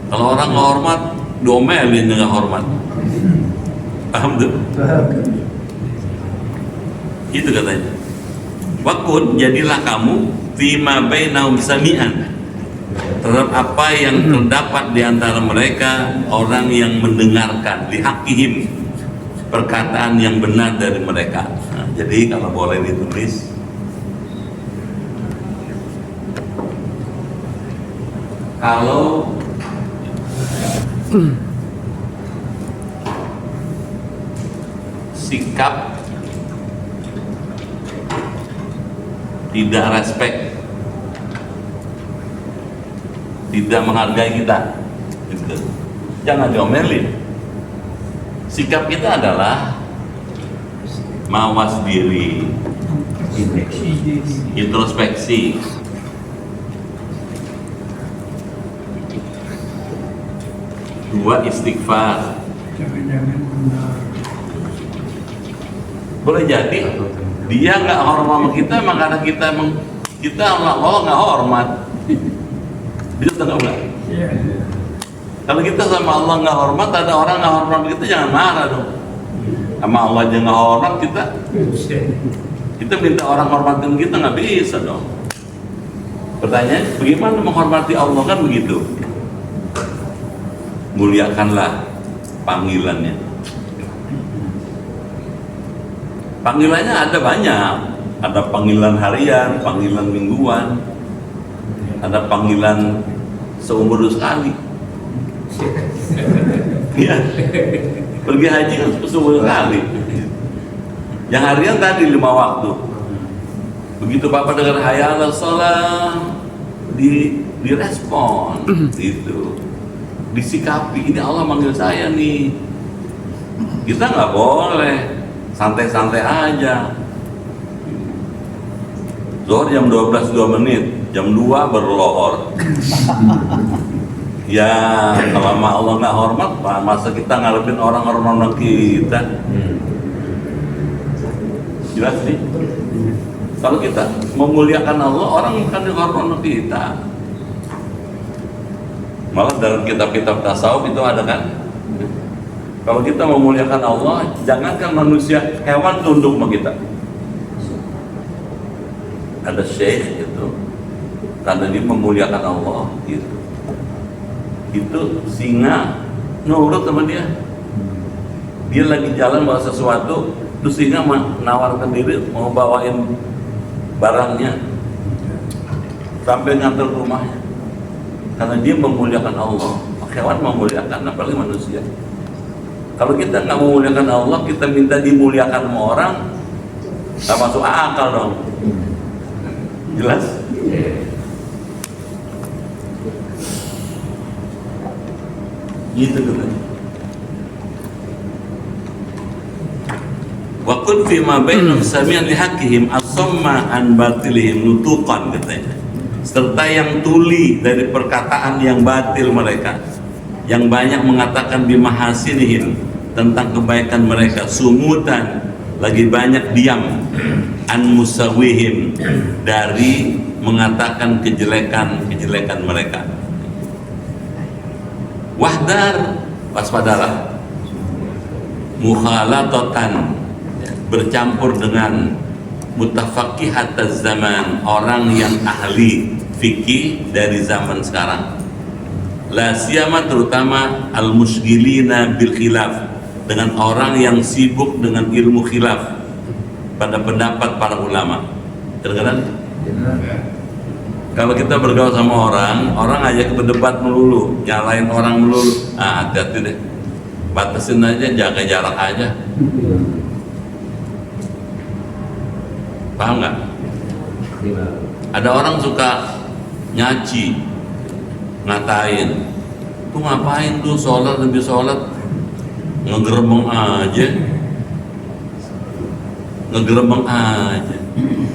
kalau orang nggak hormat, domelin nggak hormat. Paham tuh? Itu katanya. Wakun, jadilah kamu fima bainahum sami'an, terhadap apa yang terdapat di antara mereka orang yang mendengarkan, lihaqihim, perkataan yang benar dari mereka. Nah, jadi kalau boleh ditulis, kalau sikap tidak respect, tidak menghargai kita, gitu, jangan diomelin. Sikap kita adalah mawas diri, introspeksi, dua, istighfar. Boleh jadi dia nggak hormat kita, emang karena kita Allah nggak hormat. Bisa tangkap nggak? Kalau kita sama Allah nggak hormat, ada orang nggak hormat kita, jangan marah dong. Sama Allah aja nggak hormat kita minta orang hormatin kita, nggak bisa dong. Pertanyaan, bagaimana menghormati Allah, kan begitu? Muliakanlah panggilannya. Panggilannya ada banyak, ada panggilan harian, panggilan mingguan, ada panggilan seumur sekali. Ya, pergi haji kan seumur sekali. Yang harian tadi 5 waktu. Begitu Bapak dengar hayya 'alas shalah, direspon, gitu, disikapi. Ini Allah manggil saya nih. Kita nggak boleh santai-santai aja. Zuhur jam 12:02, jam 2 berlohor. Ya kalau sama Allah nggak hormat, masa kita ngarepin orang-orang kita? Jelas nih. Kalau kita memuliakan Allah, orang akan menghormati kita. Malah dalam kitab-kitab tasawuf itu ada kan? Kalau kita memuliakan Allah, jangankan manusia, hewan tunduk sama kita. Ada syekh itu, karena dia memuliakan Allah, gitu. Itu singa nurut sama dia. Dia lagi jalan bawa sesuatu, terus singa menawarkan diri mau bawain barangnya sampai ngantar ke rumahnya, karena dia memuliakan Allah. Hewan memuliakan, apalagi manusia. Kalau kita nggak memuliakan Allah, kita minta dimuliakan sama orang, nggak masuk akal dong. Jelas? Gitu katanya. Wa kun fi ma bainahum sami'an lihaqqihim as-samma an batilihim nutuqan katanya. Serta yang tuli dari perkataan yang batil mereka, yang banyak mengatakan bimahasinihim tentang kebaikan mereka, sumutan lagi banyak diam, an musawihim dari mengatakan kejelekan mereka. Wahdar, waspadalah, mukhalatatan, bercampur dengan mutafaqihat zaman, orang yang ahli fikih dari zaman sekarang. La siyama, terutama al-mushghilina bil khilaf, dengan orang yang sibuk dengan ilmu khilaf pada pendapat para ulama. Kadang-kadang kalau kita bergaul sama orang ajak berdebat melulu, nyalain orang melulu, hati-hati deh, batasin aja, jaga jarak aja. Paham nggak? Ada orang suka nyaci, ngatain, tuh ngapain tuh sholat lebih sholat, ngegerebeng aja,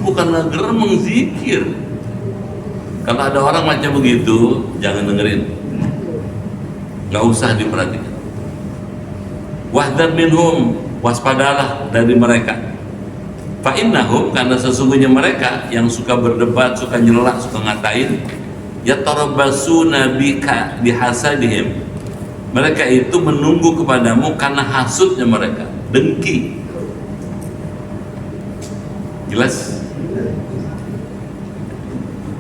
bukan ngegerebeng, zikir. Kalau ada orang macam begitu, jangan dengerin, nggak usah diperhatikan. Wahdar minhum, waspadalah dari mereka. Fa innahum, karena sesungguhnya mereka yang suka berdebat, suka nyelak, suka ngatain, yatarabbasuna bika bihasadihim, mereka itu menunggu kepadamu karena hasudnya mereka, dengki. Jelas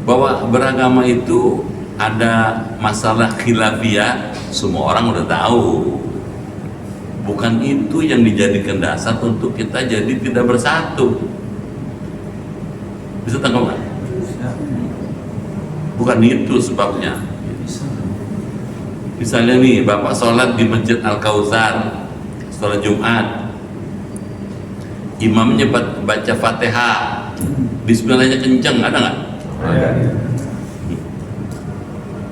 bahwa beragama itu ada masalah khilafiyah, semua orang udah tahu. Bukan itu yang dijadikan dasar untuk kita jadi tidak bersatu. Bisa tangkap nggak? Bukan itu sebabnya. Misalnya nih, Bapak sholat di Masjid Al-Kautsar, sholat Jumat, imamnya baca Fatihah, bismillahnya kenceng, ada nggak?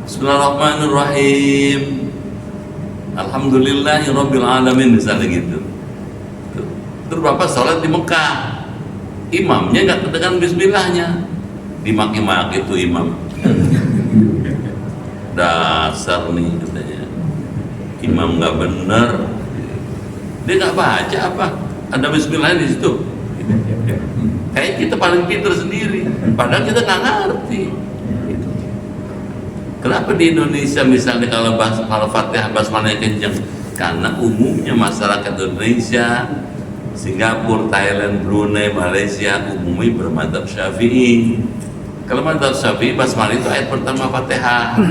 Bismillahirrahmanirrahim, Alhamdulillahirabbil alamin, misalnya gitu. Terus Bapak sholat di Mekah, imamnya nggak kedengaran bismillahnya, dimaki-maki tuh imam. Dasar nih katanya, imam nggak bener, dia nggak baca apa, ada bismillah di situ. Kayak kita paling pintar sendiri, padahal kita nggak ngerti. Kenapa di Indonesia misalnya kalau Fatihah basmalahnya kenceng? Karena umumnya masyarakat Indonesia, Singapura, Thailand, Brunei, Malaysia umumnya bermadzhab Syafi'i. Kalau madzhab Syafi'i basmalah itu ayat pertama Fatihah.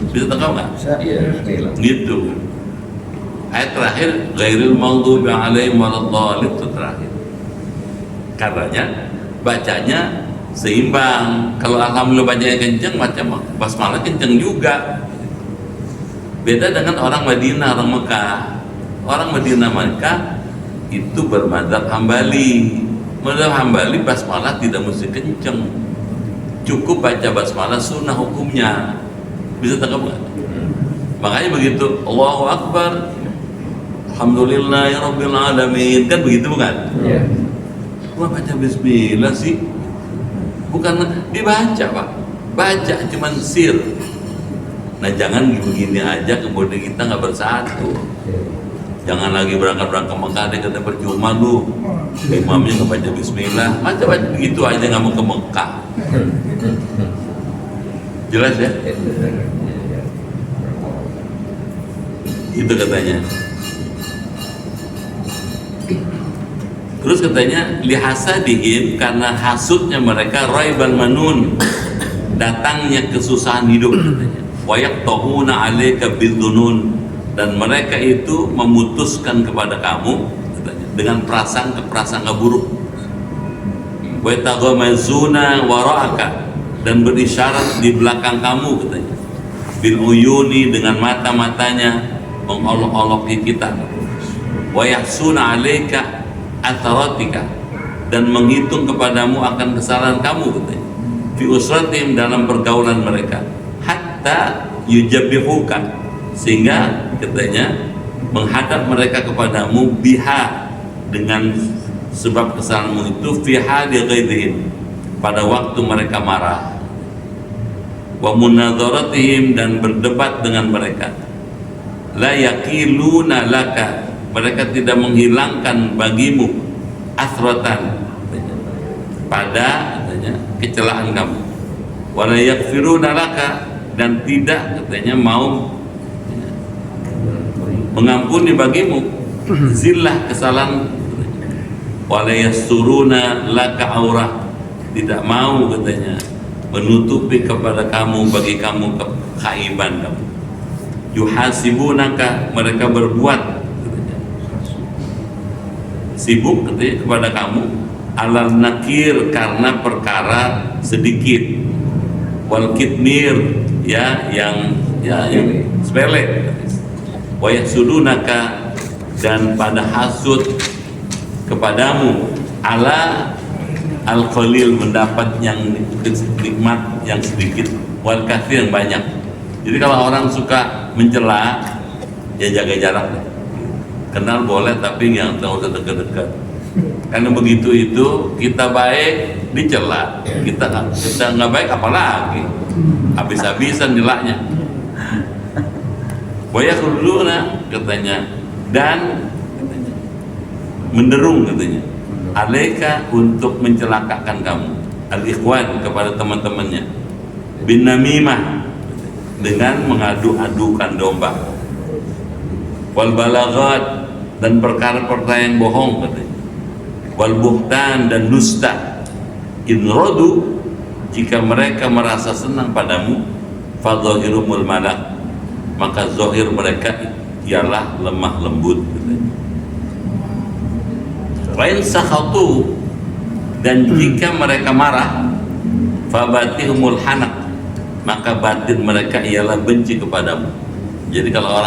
Bisa tahu nggak? Iya. Gitu. Ayat terakhir ghairil maghdubi 'alaihim waladdallin, itu terakhir. Karenanya bacanya seimbang. Kalau alhamdulillah bacanya kenceng, macam basmalah kenceng juga. Beda dengan orang Madinah, orang Mekah. Orang Madinah Mekah itu bermadzhab Hambali. Madzhab Hambali basmalah tidak mesti kenceng, cukup baca basmalah sunnah hukumnya. Bisa tangkap nggak? Makanya begitu Allahu Akbar, Alhamdulillahirabbil alamin, kan begitu bukan? Iya. Gua baca bismillah sih, bukan dibaca Pak, baca cuman sir. Nah jangan begini aja kemudian kita nggak bersatu. Jangan lagi berangkat ke Mekah dia kata percuma lu, imamnya nggak baca Bismillah, masa baca begitu aja nggak mau ke Mekah. Jelas ya? Itu katanya. Terus katanya lihasadihim, karena hasutnya mereka raiban manun, datangnya kesusahan hidup katanya. Wa yaqtahuna 'alaika bidzunun, dan mereka itu memutuskan kepada kamu katanya, dengan prasangka buruk. Wa yataghamazuna wara'aka, dan berisyarat di belakang kamu katanya. Bil uyuni, dengan mata-matanya mengolok-oloki kita. Wa yahsuna 'alaika atharatika, dan menghitung kepadamu akan kesalahan kamu katanya. Fi usratihim, dalam pergaulan mereka, hatta yujabihuka, sehingga katanya menghadap mereka kepadamu biha, dengan sebab kesalahanmu itu, fi hali ghaidhim, pada waktu mereka marah. Wa munadharatihim, dan berdebat dengan mereka. La yaqiluna laka, mereka tidak menghilangkan bagimu asratan, pada katanya kecelaan kamu. Wala yaghfiruna laka, dan tidak katanya mau mengampuni bagimu zillah, kesalahan. Wala yasturuna laka aurah, tidak mau katanya menutupi kepada kamu, bagi kamu kehaiban kamu. Yuhasibunaka, mereka berbuat sibuk katanya kepada kamu, alal nakir, karena perkara sedikit, wal kitmir, ya yang sepele, wa yahsudunaka, dan pada hasud kepadamu, ala al qalil, mendapat yang nikmat yang sedikit, wal katsir, yang banyak. Jadi kalau orang suka mencela, ya jaga jarak. Kenal boleh, tapi yang tahu dekat-dekat. Karena begitu itu kita baik dicela, kita nggak baik apalagi, habis-habisan nyelaknya. Waya khuluna katanya, dan katanya, menderung katanya, alaika, untuk mencelakakan kamu, al-ikhwan, kepada teman-temannya, bin namimah, dengan mengadu-adukan domba, wal balaghat, dan perkara-perkara yang bohong katanya, wal buhtan, dan dusta. In rodu, jika mereka merasa senang padamu, fadhahirumul malak, maka zahir mereka ialah lemah lembut katanya. Rain sakhatu, dan jika mereka marah, fabatihumul hanak, maka batin mereka ialah benci kepadamu. Jadi kalau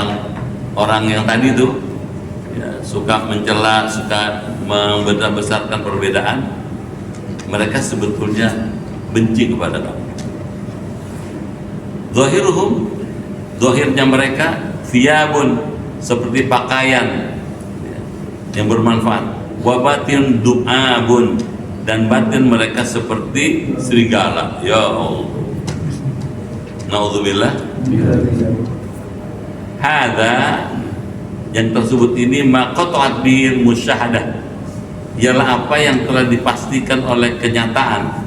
orang yang tadi itu ya, suka mencela, suka membesar-besarkan perbedaan, mereka sebetulnya benci kepada kamu. Zahiruhum, zahirnya mereka, thiyabun, seperti pakaian yang bermanfaat. Wa batin du'abun, dan batin mereka seperti serigala. Ya Allah, naudzubillah. Hadza, yang tersebut ini, maqata'at bil musyahadah, ialah apa yang telah dipastikan oleh kenyataan,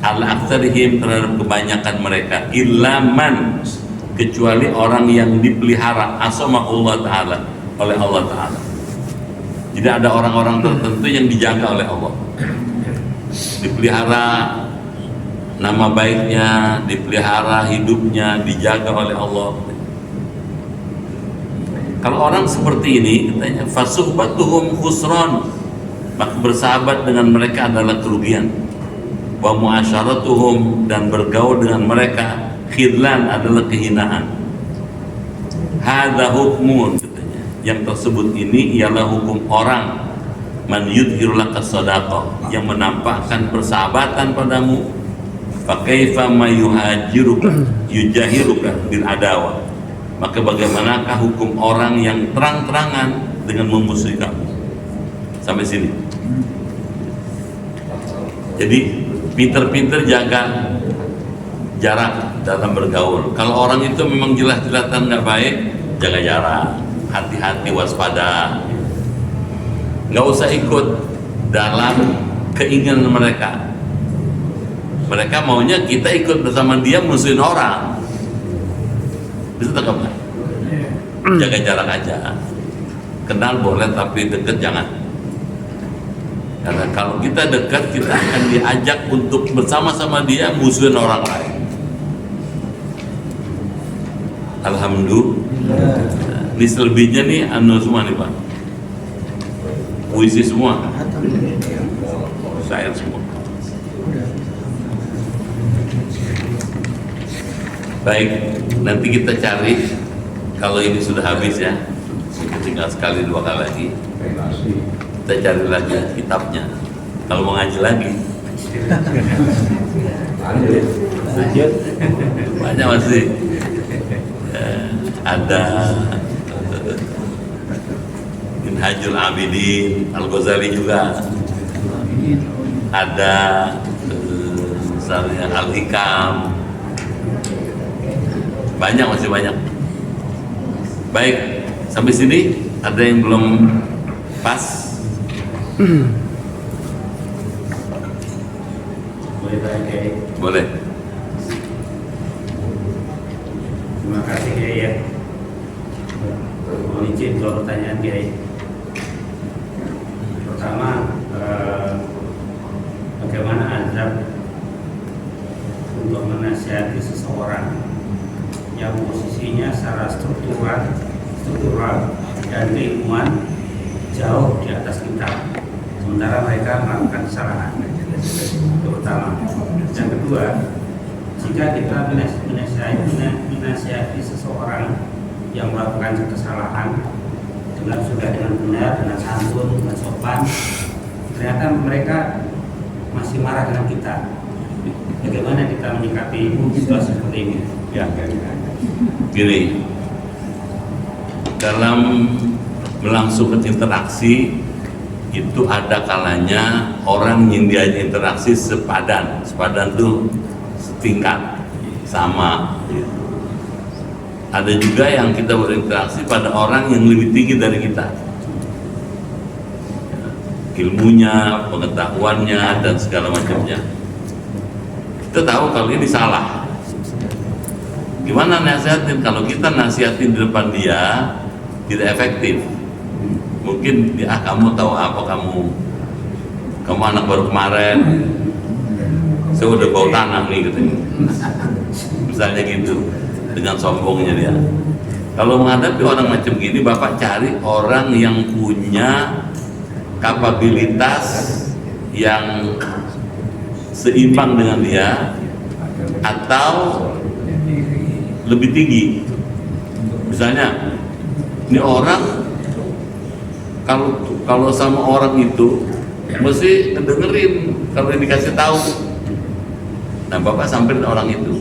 ala aktsarihim, terhadap kebanyakan mereka, ilaman, kecuali orang yang dipelihara asamahullah ta'ala, oleh Allah ta'ala. Jadi ada orang-orang tertentu yang dijaga oleh Allah, dipelihara nama baiknya, dipelihara hidupnya, dijaga oleh Allah. Kalau orang seperti ini katanya, fasuhbatuhum khusran, maka bersahabat dengan mereka adalah kerugian. Wa muasyaratuhum, dan bergaul dengan mereka, khidlan, adalah kehinaan. Hadza hukmun, katanya, yang tersebut ini ialah hukum orang man yudhiru laka sadaqah, yang menampakkan persahabatan padamu. Fa kaifa ma yuhajiruka yujahiruka bil adawa, maka bagaimanakah hukum orang yang terang-terangan dengan memusuhi kamu. Sampai sini. Jadi pinter-pinter jaga jarak dalam bergaul. Kalau orang itu memang jelas-jelasan nggak baik, jaga jarak, hati-hati, waspada. Nggak usah ikut dalam keinginan mereka. Mereka maunya kita ikut bersama dia musuhin orang. Bisa tangkap nggak? Jaga jarak aja. Kenal boleh tapi deket jangan. Karena kalau kita dekat, kita akan diajak untuk bersama-sama dia musuhin orang lain. Alhamdulillah. Ini selebihnya nih anu semua nih Pak. Puisi semua. Syair semua. Baik, nanti kita cari kalau ini sudah habis ya. Mungkin tinggal sekali dua kali lagi. Kita cari lagi kitabnya. Kalau mau ngaji lagi. Lanjut. Banyak masih. Ada Minhajul Abidin, Al-Ghazali juga. Ada misalnya Al-Hikam. Banyak, masih banyak. Baik, sampai sini ada yang belum pas? Boleh tanya Kiai? Boleh. Terima kasih Kiai ya. Mohon izin kalau pertanyaan Kiai. Pertama, bagaimana azab untuk menasihati seseorang yang posisinya secara struktural dan keilmuan jauh di atas kita, sementara mereka melakukan kesalahan. Itu pertama. Yang kedua, jika kita menasihati seseorang yang melakukan kesalahan dengan benar, dengan santun, dengan sopan, ternyata mereka masih marah dengan kita. Bagaimana kita menyikapi situasi seperti ini? Ya. Gini, dalam melangsungkan interaksi itu ada kalanya orang yang diajak interaksi sepadan itu setingkat, sama gitu. Ada juga yang kita berinteraksi pada orang yang lebih tinggi dari kita, ilmunya, pengetahuannya, dan segala macamnya. Kita tahu kalau ini salah. Gimana nasihatin? Kalau kita nasihatin di depan dia tidak efektif. Mungkin dia, kamu tahu apa, kamu anak baru kemarin, saya udah bau tanah nih gitu. Misalnya gitu, dengan sombongnya dia. Kalau menghadapi orang macam gini, Bapak cari orang yang punya kapabilitas yang seimbang dengan dia atau lebih tinggi. Misalnya, ini orang kalau sama orang itu mesti dengerin kalau dikasih tahu. Nah, Bapak samperin orang itu.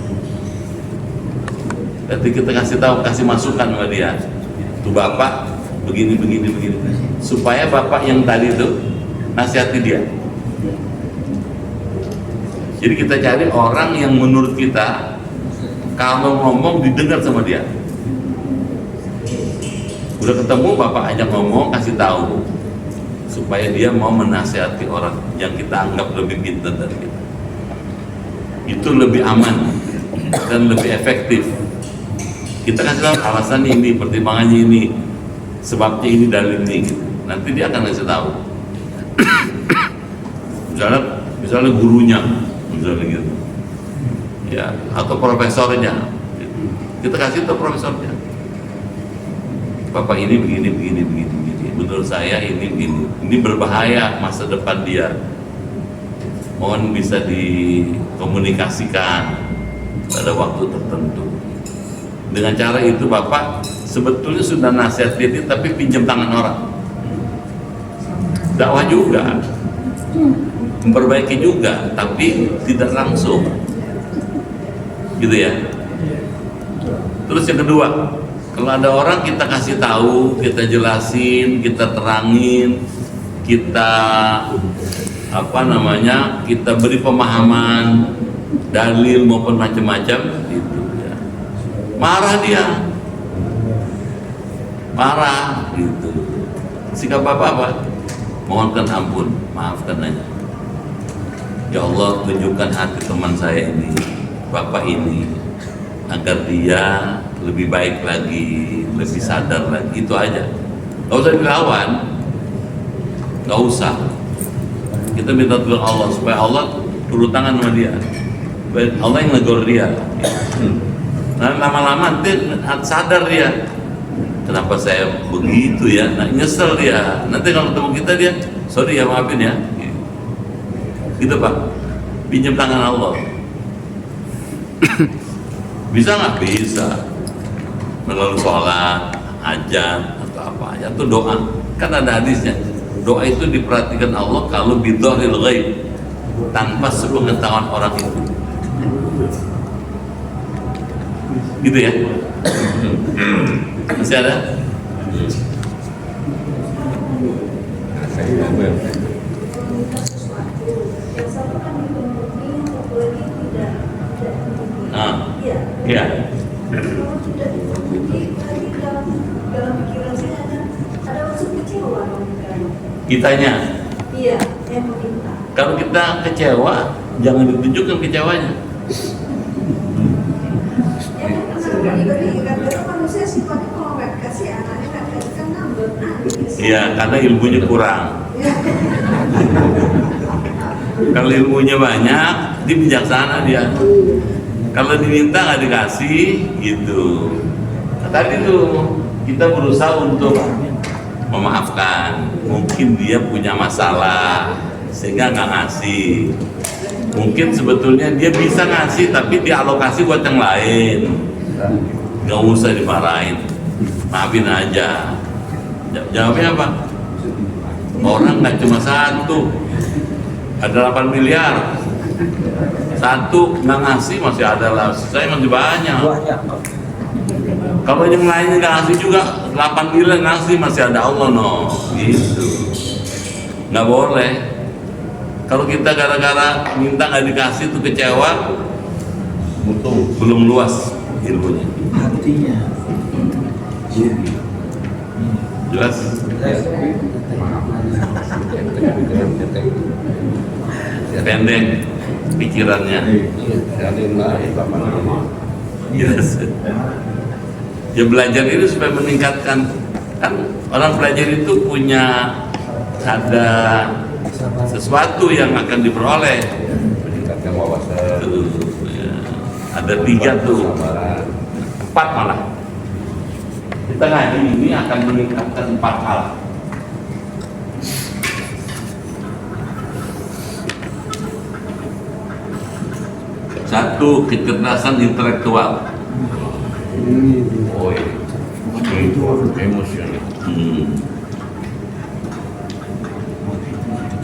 Nanti kita kasih tahu, kasih masukan sama dia. Tuh Bapak begini. Supaya Bapak yang tadi itu nasihati dia. Jadi kita cari orang yang menurut kita kalau ngomong didengar sama dia. Udah ketemu, Bapak ajak ngomong, kasih tahu supaya dia mau menasihati orang yang kita anggap lebih pintar dari kita. Itu lebih aman dan lebih efektif. Kita kasih tahu alasannya ini, pertimbangannya ini, sebabnya ini, dalil ini gitu. Nanti dia akan kasih tahu. misalnya gurunya, misalnya gitu. Ya, atau profesornya. Kita kasih tahu profesornya. Bapak ini begini. Menurut saya ini begini. Ini berbahaya masa depan dia. Mohon bisa dikomunikasikan pada waktu tertentu. Dengan cara itu Bapak sebetulnya sudah nasihat dia, tapi pinjam tangan orang. Dakwah juga, memperbaiki juga, tapi tidak langsung. Gitu ya. Terus yang kedua, kalau ada orang kita kasih tahu, kita jelasin, kita terangin, kita kita beri pemahaman, dalil maupun macam-macam itu ya. Marah dia, marah gitu. Sikap apa? Mohonkan ampun, maafkan aja. Ya Allah, tunjukkan hati teman saya ini, bapak ini, agar dia lebih baik lagi, lebih sadar lagi. Itu aja. Gak usah dilawan, gak usah. Kita minta tolong Allah supaya Allah turun tangan sama dia, supaya Allah yang negor dia. Nah, lama-lama nanti sadar dia, kenapa saya begitu ya, nah, nyesel dia. Nanti kalau ketemu kita dia, sorry ya, maafin ya, gitu Pak. Pinjam tangan Allah. Bisa nggak? Bisa. Melalui sholat, ajan atau apa aja, atau doa. Kan ada hadisnya, doa itu diperhatikan Allah kalau bidhahil ghaib, tanpa sepengetahuan orang itu. Gitu ya. Masih ada? Iya. Kalau sudah dipenuhi, tadi dalam pikiran saya ada unsur kecewa dong kan? Kitanya. Iya, yang meminta. Kalau kita kecewa, jangan ditunjukkan kecewanya. Ya kan karena manusia sifatnya kalau nggak kasih anaknya nggak kasih kan nambah nangis. Iya, karena ilmunya kurang. Kalau ilmunya banyak, dia bijaksana dia. Kalau diminta nggak dikasih, gitu. Nah, tadi tuh kita berusaha untuk memaafkan. Mungkin dia punya masalah sehingga nggak ngasih. Mungkin sebetulnya dia bisa ngasih tapi dialokasi buat yang lain. Nggak usah dimarahin, maafin aja. Jawabnya apa? Orang nggak cuma satu, ada 8 miliar. Satu nggak ngasih masih ada lah, saya masih banyak. Kalau yang lainnya nggak ngasih juga, 8 miliar ngasih masih ada Allah no, gitu. Nggak boleh. Kalau kita gara-gara minta nggak dikasih tuh kecewa, belum luas ilmunya. Hatinya. Jelas? Pendek pikirannya. Yes. Ya belajar itu supaya meningkatkan, kan orang belajar itu punya ada sesuatu yang akan diperoleh. Meningkatkan wawasan. Tuh, ya. Ada 3 tuh, 4 malah. Kita ngaji ini akan meningkatkan 4 hal. Satu, kecerdasan intelektual. Oh iya. Emosional.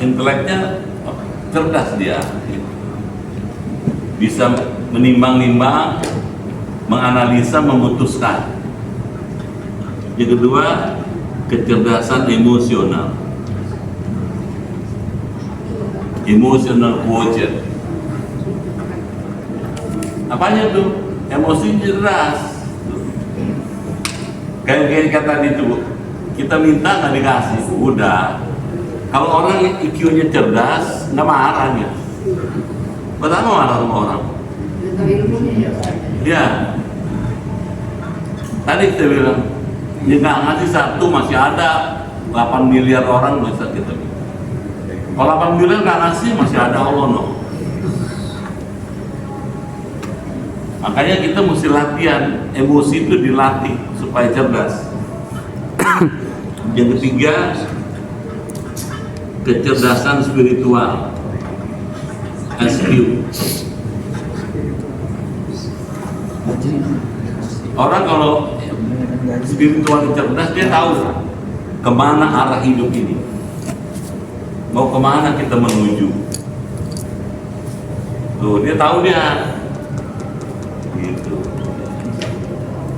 Inteleknya cerdas dia, bisa menimbang-nimbang, menganalisa, memutuskan. Yang kedua, kecerdasan emosional, emotional quotient. Apanya tuh? Emosi cerdas. Kayak kata tadi tuh, kita minta nggak dikasih, udah. Kalau orang IQ-nya cerdas, nggak marah dia. Pertama marah sama orang. Ya. Tadi kita bilang, dia nggak ngasih 1 masih ada 8 miliar orang bisa kita. Kalau 8 miliar nggak ngasih masih ada Allah no. Makanya kita mesti latihan, emosi itu dilatih supaya cerdas. Yang ketiga, kecerdasan spiritual, SQ. Orang kalau spiritual cerdas, dia tahu kemana arah hidup ini, mau kemana kita menuju. Tuh, dia tahu dia. Gitu.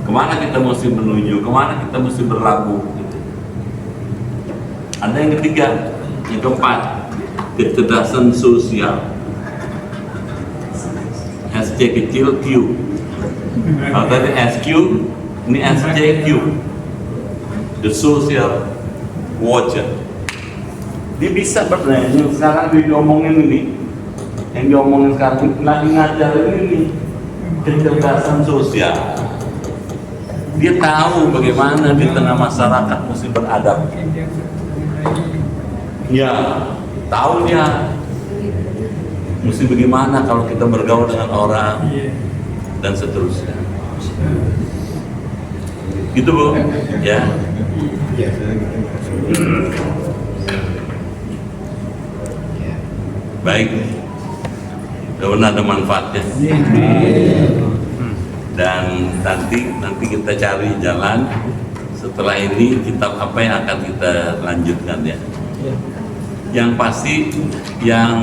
Kemana kita mesti menuju, kemana kita mesti berlabuh gitu. Ada yang ketiga, yang keempat, kecerdasan sosial. SC kecil Q. Kalau tadi SQ, ini SCQ. The Social Watcher. Dia bisa bertanya, sekarang dia diomongin ini, yang diomongin sekarang lagi ngajarin ini kecerdasan sosial. Dia tahu bagaimana di tengah masyarakat mesti beradab. Ya, tahu dia mesti bagaimana kalau kita bergaul dengan orang dan seterusnya. Gitu Bu, ya. Baik, mudah-mudahan ada manfaatnya. Dan nanti kita cari jalan setelah ini kitab apa yang akan kita lanjutkan ya. Yang pasti yang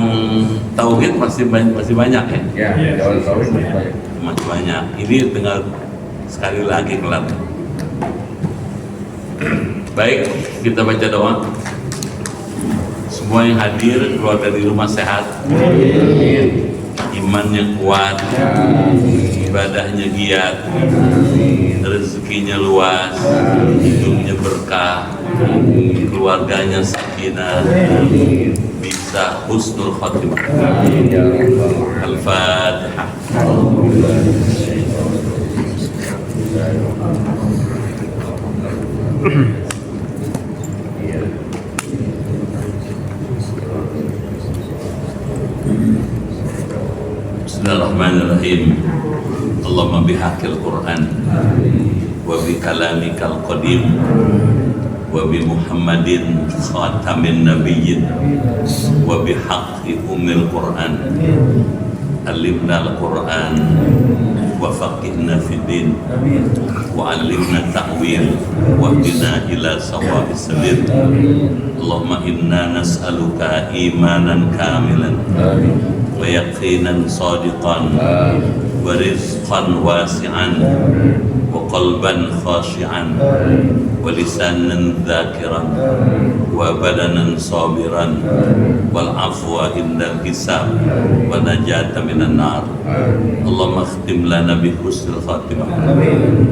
tauhid masih banyak ya. Ya, jalan tauhid masih banyak. Masih banyak. Ini tinggal sekali lagi kelar. Baik, kita baca doa. Semua yang hadir keluar dari rumah sehat, imannya kuat, ibadahnya giat, rezekinya luas, hidupnya berkah, keluarganya sakinah, bisa husnul khatimah. Al-Fatihah. Bismillahirrahmanirrahim. Allahumma bihaqil Quran wa bi kalamikal qadim wa bi Muhammadin khatamin nabiyyin wa bi haqqi ummil Quran alimna al-Quran wa faqihna fid din wa alimna ta'wil wa hdina ila sawabis sabil. Allahumma inna nas'aluka imanan kamilan wa yaqinan sadiqan wa rizqan wasi'an wa qalban khashi'an wa lisanan dhakiran wa badanan sabiran wal afwa indal hisab wa najata minan nar. Allahumma khtim lana bi husnil khatimah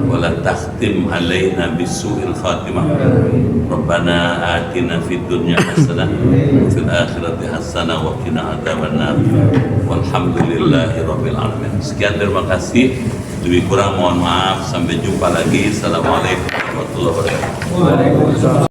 wa la takhtim alaina bi su'il khatimah. Rabbana atina fid dunya hasanah wa fil akhirati hasanah wa qina adzabannar. Walhamdulillahi rabbil alamin. Sekian, terima kasih. Lebih kurang mohon maaf. Sampai jumpa lagi. Assalamualaikum warahmatullahi wabarakatuh.